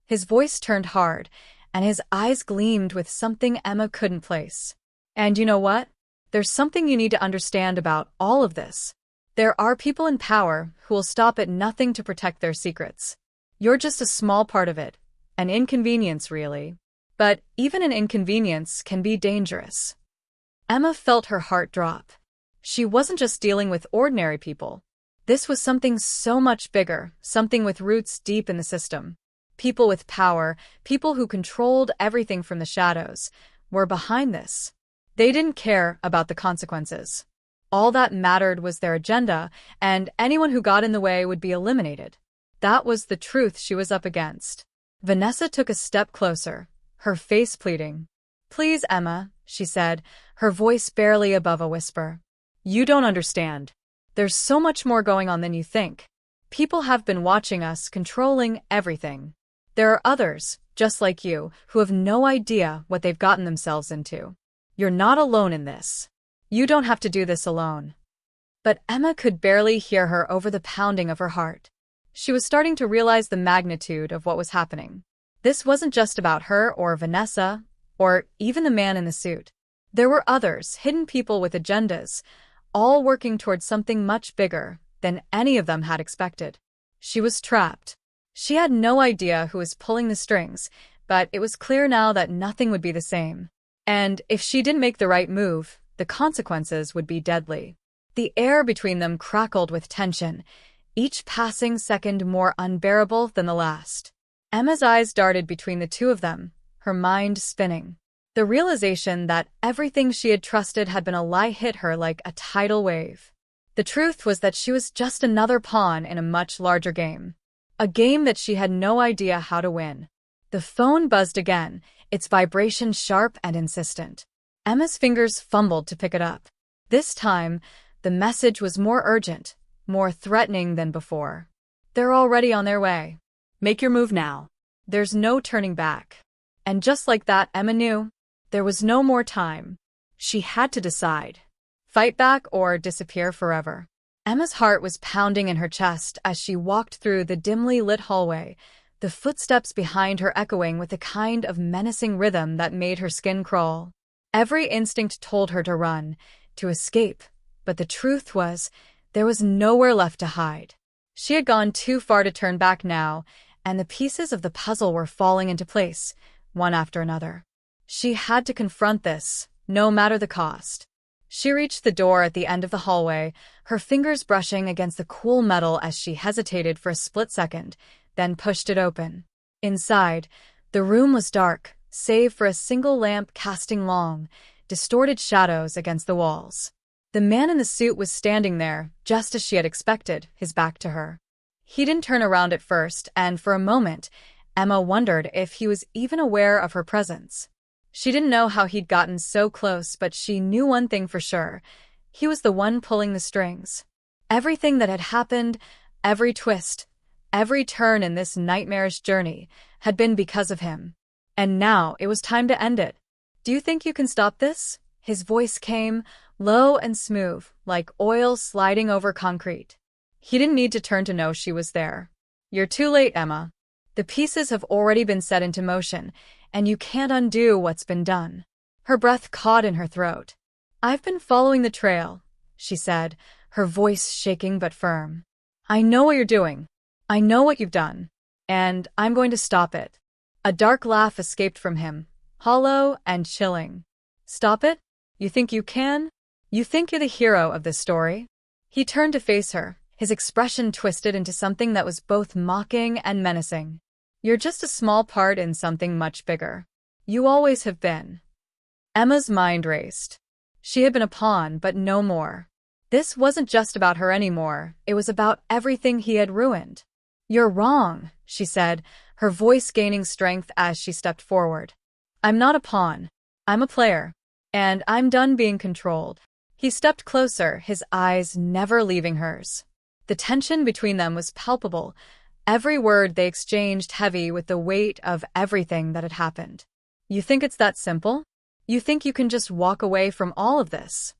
His voice turned hard, and his eyes gleamed with something Emma couldn't place. "And you know what? There's something you need to understand about all of this. There are people in power who will stop at nothing to protect their secrets. You're just a small part of it. An inconvenience, really. But even an inconvenience can be dangerous." Emma felt her heart drop. She wasn't just dealing with ordinary people. This was something so much bigger, something with roots deep in the system. People with power, people who controlled everything from the shadows, were behind this. They didn't care about the consequences. All that mattered was their agenda, and anyone who got in the way would be eliminated. That was the truth she was up against. Vanessa took a step closer, her face pleading. "Please, Emma," she said, her voice barely above a whisper. "You don't understand. There's so much more going on than you think. People have been watching us, controlling everything. There are others, just like you, who have no idea what they've gotten themselves into. You're not alone in this. You don't have to do this alone." But Emma could barely hear her over the pounding of her heart. She was starting to realize the magnitude of what was happening. This wasn't just about her or Vanessa, or even the man in the suit. There were others, hidden people with agendas, all working towards something much bigger than any of them had expected. She was trapped. She had no idea who was pulling the strings, but it was clear now that nothing would be the same. And if she didn't make the right move, the consequences would be deadly. The air between them crackled with tension, each passing second more unbearable than the last. Emma's eyes darted between the two of them, her mind spinning. The realization that everything she had trusted had been a lie hit her like a tidal wave. The truth was that she was just another pawn in a much larger game. A game that she had no idea how to win. The phone buzzed again, its vibration sharp and insistent. Emma's fingers fumbled to pick it up. This time, the message was more urgent, more threatening than before. "They're already on their way. Make your move now. There's no turning back." And just like that, Emma knew there was no more time. She had to decide. Fight back or disappear forever. Emma's heart was pounding in her chest as she walked through the dimly lit hallway, the footsteps behind her echoing with a kind of menacing rhythm that made her skin crawl. Every instinct told her to run, to escape, but the truth was, there was nowhere left to hide. She had gone too far to turn back now, and the pieces of the puzzle were falling into place, one after another. She had to confront this, no matter the cost. She reached the door at the end of the hallway, her fingers brushing against the cool metal as she hesitated for a split second, then pushed it open. Inside, the room was dark, save for a single lamp casting long, distorted shadows against the walls. The man in the suit was standing there, just as she had expected, his back to her. He didn't turn around at first, and for a moment, Emma wondered if he was even aware of her presence. She didn't know how he'd gotten so close, but she knew one thing for sure. He was the one pulling the strings. Everything that had happened, every twist, every turn in this nightmarish journey, had been because of him. And now it was time to end it. "Do you think you can stop this?" His voice came, low and smooth, like oil sliding over concrete. He didn't need to turn to know she was there. "You're too late, Emma. The pieces have already been set into motion, and you can't undo what's been done." Her breath caught in her throat. "I've been following the trail," she said, her voice shaking but firm. "I know what you're doing. I know what you've done. And I'm going to stop it." A dark laugh escaped from him, hollow and chilling. "Stop it? You think you can? You think you're the hero of this story?" He turned to face her, his expression twisted into something that was both mocking and menacing. "You're just a small part in something much bigger. You always have been." Emma's mind raced. She had been a pawn, but no more. This wasn't just about her anymore, it was about everything he had ruined. "You're wrong," she said, her voice gaining strength as she stepped forward. "I'm not a pawn. I'm a player. And I'm done being controlled." He stepped closer, his eyes never leaving hers. The tension between them was palpable, every word they exchanged heavy with the weight of everything that had happened. "You think it's that simple? You think you can just walk away from all of this?"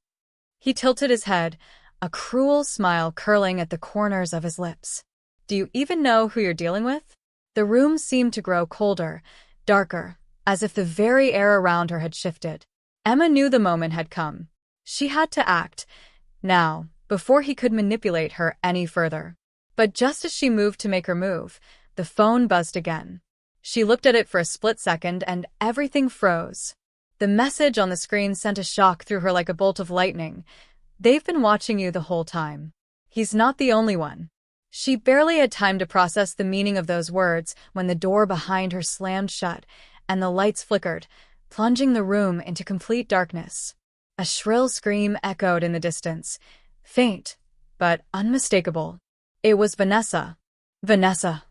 He tilted his head, a cruel smile curling at the corners of his lips. "Do you even know who you're dealing with?" The room seemed to grow colder, darker, as if the very air around her had shifted. Emma knew the moment had come. She had to act, now, before he could manipulate her any further. But just as she moved to make her move, the phone buzzed again. She looked at it for a split second and everything froze. The message on the screen sent a shock through her like a bolt of lightning. "They've been watching you the whole time. He's not the only one." She barely had time to process the meaning of those words when the door behind her slammed shut and the lights flickered, plunging the room into complete darkness. A shrill scream echoed in the distance, faint, but unmistakable. It was Vanessa. Vanessa!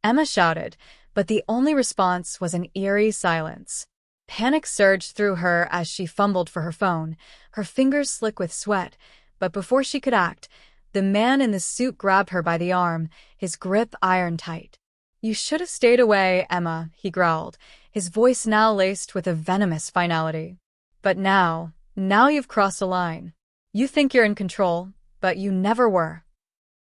Emma shouted, but the only response was an eerie silence. Panic surged through her as she fumbled for her phone, her fingers slick with sweat, but before she could act, the man in the suit grabbed her by the arm, his grip iron-tight. "You should have stayed away, Emma," he growled, his voice now laced with a venomous finality. "But now you've crossed a line. You think you're in control, but you never were."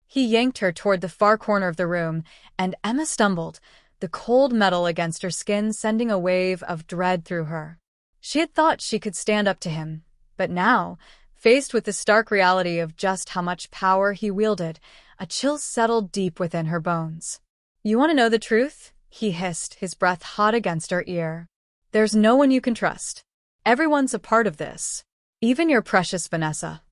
He yanked her toward the far corner of the room, and Emma stumbled, the cold metal against her skin sending a wave of dread through her. She had thought she could stand up to him, but now, faced with the stark reality of just how much power he wielded, a chill settled deep within her bones. "You want to know the truth?" he hissed, his breath hot against her ear. "There's no one you can trust. Everyone's a part of this. Even your precious Vanessa."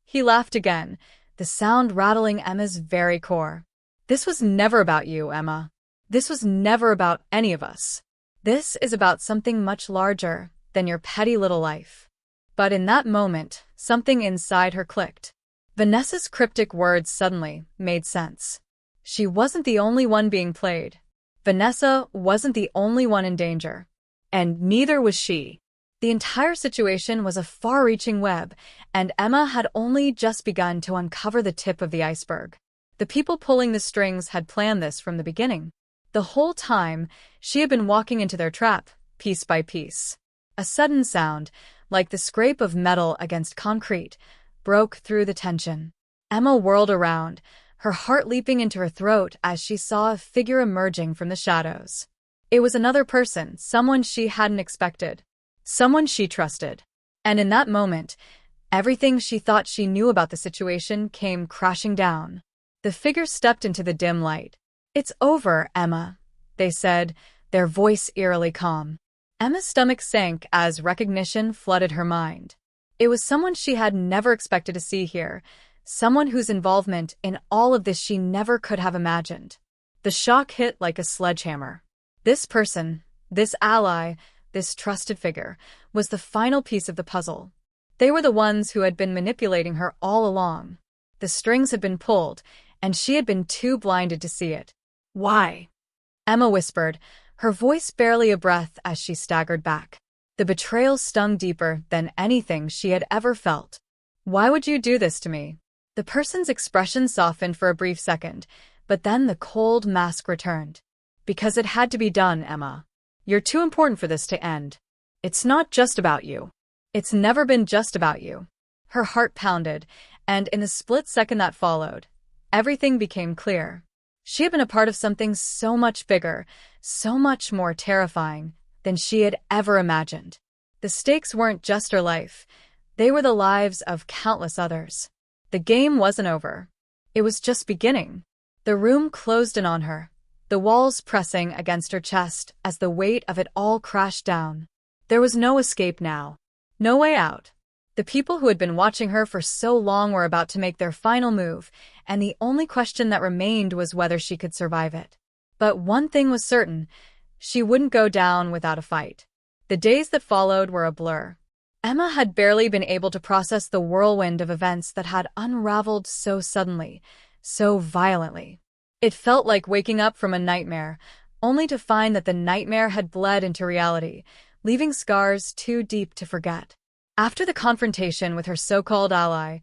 He laughed again, the sound rattling Emma's very core. "This was never about you, Emma. This was never about any of us. This is about something much larger than your petty little life." But in that moment, something inside her clicked. Vanessa's cryptic words suddenly made sense. She wasn't the only one being played. Vanessa wasn't the only one in danger. And neither was she. The entire situation was a far-reaching web, and Emma had only just begun to uncover the tip of the iceberg. The people pulling the strings had planned this from the beginning. The whole time, she had been walking into their trap, piece by piece. A sudden sound, like the scrape of metal against concrete, broke through the tension. Emma whirled around, her heart leaping into her throat as she saw a figure emerging from the shadows. It was another person, someone she hadn't expected. Someone she trusted. And in that moment, everything she thought she knew about the situation came crashing down. The figure stepped into the dim light. "It's over, Emma," they said, their voice eerily calm. Emma's stomach sank as recognition flooded her mind. It was someone she had never expected to see here, someone whose involvement in all of this she never could have imagined. The shock hit like a sledgehammer. This person, this ally, this trusted figure, was the final piece of the puzzle. They were the ones who had been manipulating her all along. The strings had been pulled, and she had been too blinded to see it. "Why?" Emma whispered, her voice barely a breath as she staggered back. The betrayal stung deeper than anything she had ever felt. "Why would you do this to me?" The person's expression softened for a brief second, but then the cold mask returned. "Because it had to be done, Emma. You're too important for this to end. It's not just about you. It's never been just about you." Her heart pounded, and in the split second that followed, everything became clear. She had been a part of something so much bigger, so much more terrifying than she had ever imagined. The stakes weren't just her life. They were the lives of countless others. The game wasn't over. It was just beginning. The room closed in on her, the walls pressing against her chest as the weight of it all crashed down. There was no escape now. No way out. The people who had been watching her for so long were about to make their final move, and the only question that remained was whether she could survive it. But one thing was certain, she wouldn't go down without a fight. The days that followed were a blur. Emma had barely been able to process the whirlwind of events that had unraveled so suddenly, so violently. It felt like waking up from a nightmare, only to find that the nightmare had bled into reality, leaving scars too deep to forget. After the confrontation with her so-called ally,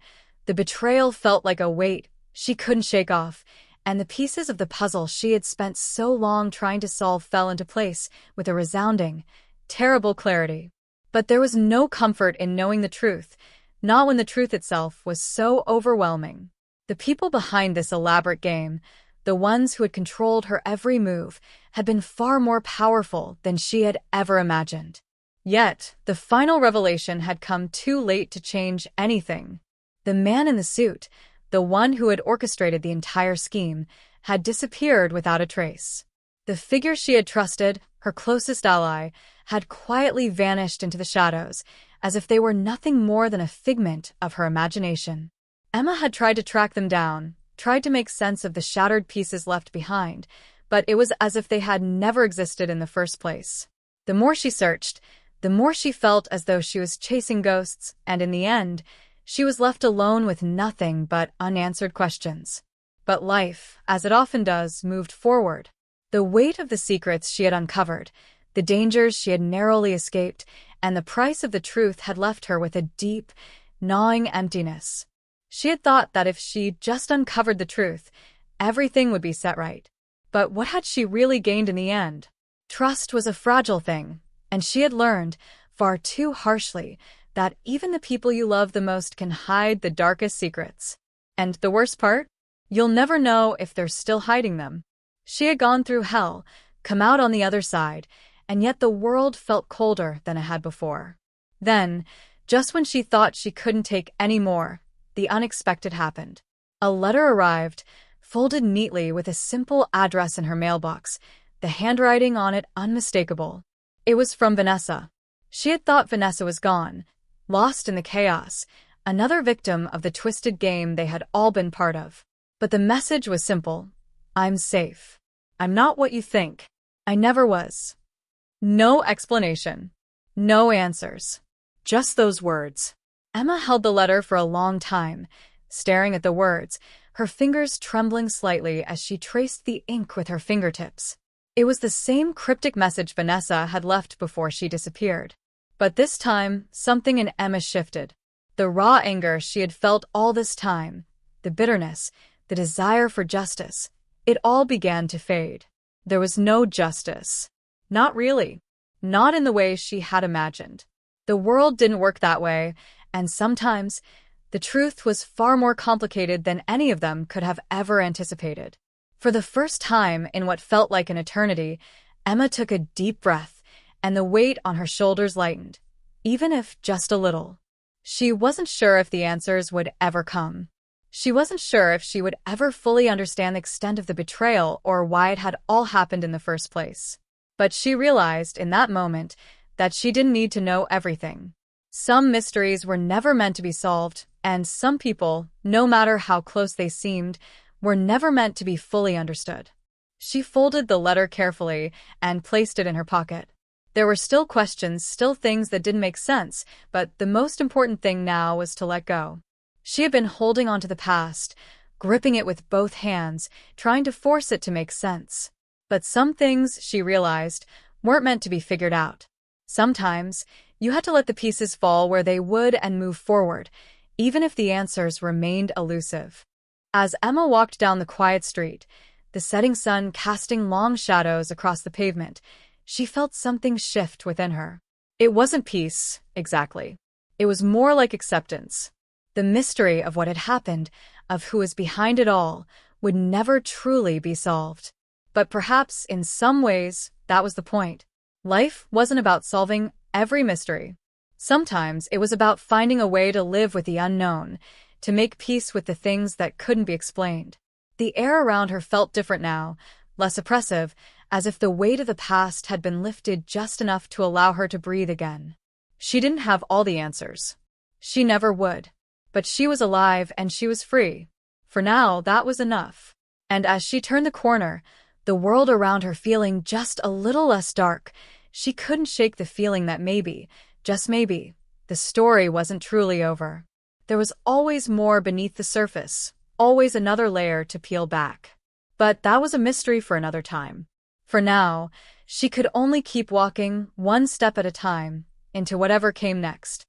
the betrayal felt like a weight she couldn't shake off, and the pieces of the puzzle she had spent so long trying to solve fell into place with a resounding, terrible clarity. But there was no comfort in knowing the truth, not when the truth itself was so overwhelming. The people behind this elaborate game, the ones who had controlled her every move, had been far more powerful than she had ever imagined. Yet, the final revelation had come too late to change anything. The man in the suit, the one who had orchestrated the entire scheme, had disappeared without a trace. The figure she had trusted, her closest ally, had quietly vanished into the shadows, as if they were nothing more than a figment of her imagination. Emma had tried to track them down, tried to make sense of the shattered pieces left behind, but it was as if they had never existed in the first place. The more she searched, the more she felt as though she was chasing ghosts, and in the end, she was left alone with nothing but unanswered questions. But life, as it often does, moved forward. The weight of the secrets she had uncovered, the dangers she had narrowly escaped, and the price of the truth had left her with a deep, gnawing emptiness. She had thought that if she just uncovered the truth, everything would be set right. But what had she really gained in the end? Trust was a fragile thing, and she had learned, far too harshly, that even the people you love the most can hide the darkest secrets. And the worst part? You'll never know if they're still hiding them. She had gone through hell, come out on the other side, and yet the world felt colder than it had before. Then, just when she thought she couldn't take any more, the unexpected happened. A letter arrived, folded neatly with a simple address in her mailbox, the handwriting on it unmistakable. It was from Vanessa. She had thought Vanessa was gone, lost in the chaos, another victim of the twisted game they had all been part of. But the message was simple. I'm safe. I'm not what you think. I never was. No explanation. No answers. Just those words. Emma held the letter for a long time, staring at the words, her fingers trembling slightly as she traced the ink with her fingertips. It was the same cryptic message Vanessa had left before she disappeared. But this time, something in Emma shifted. The raw anger she had felt all this time, the bitterness, the desire for justice, it all began to fade. There was no justice. Not really. Not in the way she had imagined. The world didn't work that way, and sometimes the truth was far more complicated than any of them could have ever anticipated. For the first time in what felt like an eternity, Emma took a deep breath, and the weight on her shoulders lightened, even if just a little. She wasn't sure if the answers would ever come. She wasn't sure if she would ever fully understand the extent of the betrayal or why it had all happened in the first place. But she realized in that moment that she didn't need to know everything. Some mysteries were never meant to be solved, and some people, no matter how close they seemed, were never meant to be fully understood. She folded the letter carefully and placed it in her pocket. There were still questions, still things that didn't make sense, but the most important thing now was to let go. She had been holding on to the past, gripping it with both hands, trying to force it to make sense. But some things, she realized, weren't meant to be figured out. Sometimes, you had to let the pieces fall where they would and move forward, even if the answers remained elusive. As Emma walked down the quiet street, the setting sun casting long shadows across the pavement, she felt something shift within her. It wasn't peace, exactly. It was more like acceptance. The mystery of what had happened, of who was behind it all, would never truly be solved. But perhaps, in some ways, that was the point. Life wasn't about solving every mystery. Sometimes it was about finding a way to live with the unknown, to make peace with the things that couldn't be explained. The air around her felt different now, less oppressive, as if the weight of the past had been lifted just enough to allow her to breathe again. She didn't have all the answers. She never would. But she was alive and she was free. For now, that was enough. And as she turned the corner, the world around her feeling just a little less dark, she couldn't shake the feeling that maybe, just maybe, the story wasn't truly over. There was always more beneath the surface, always another layer to peel back. But that was a mystery for another time. For now, she could only keep walking, one step at a time, into whatever came next.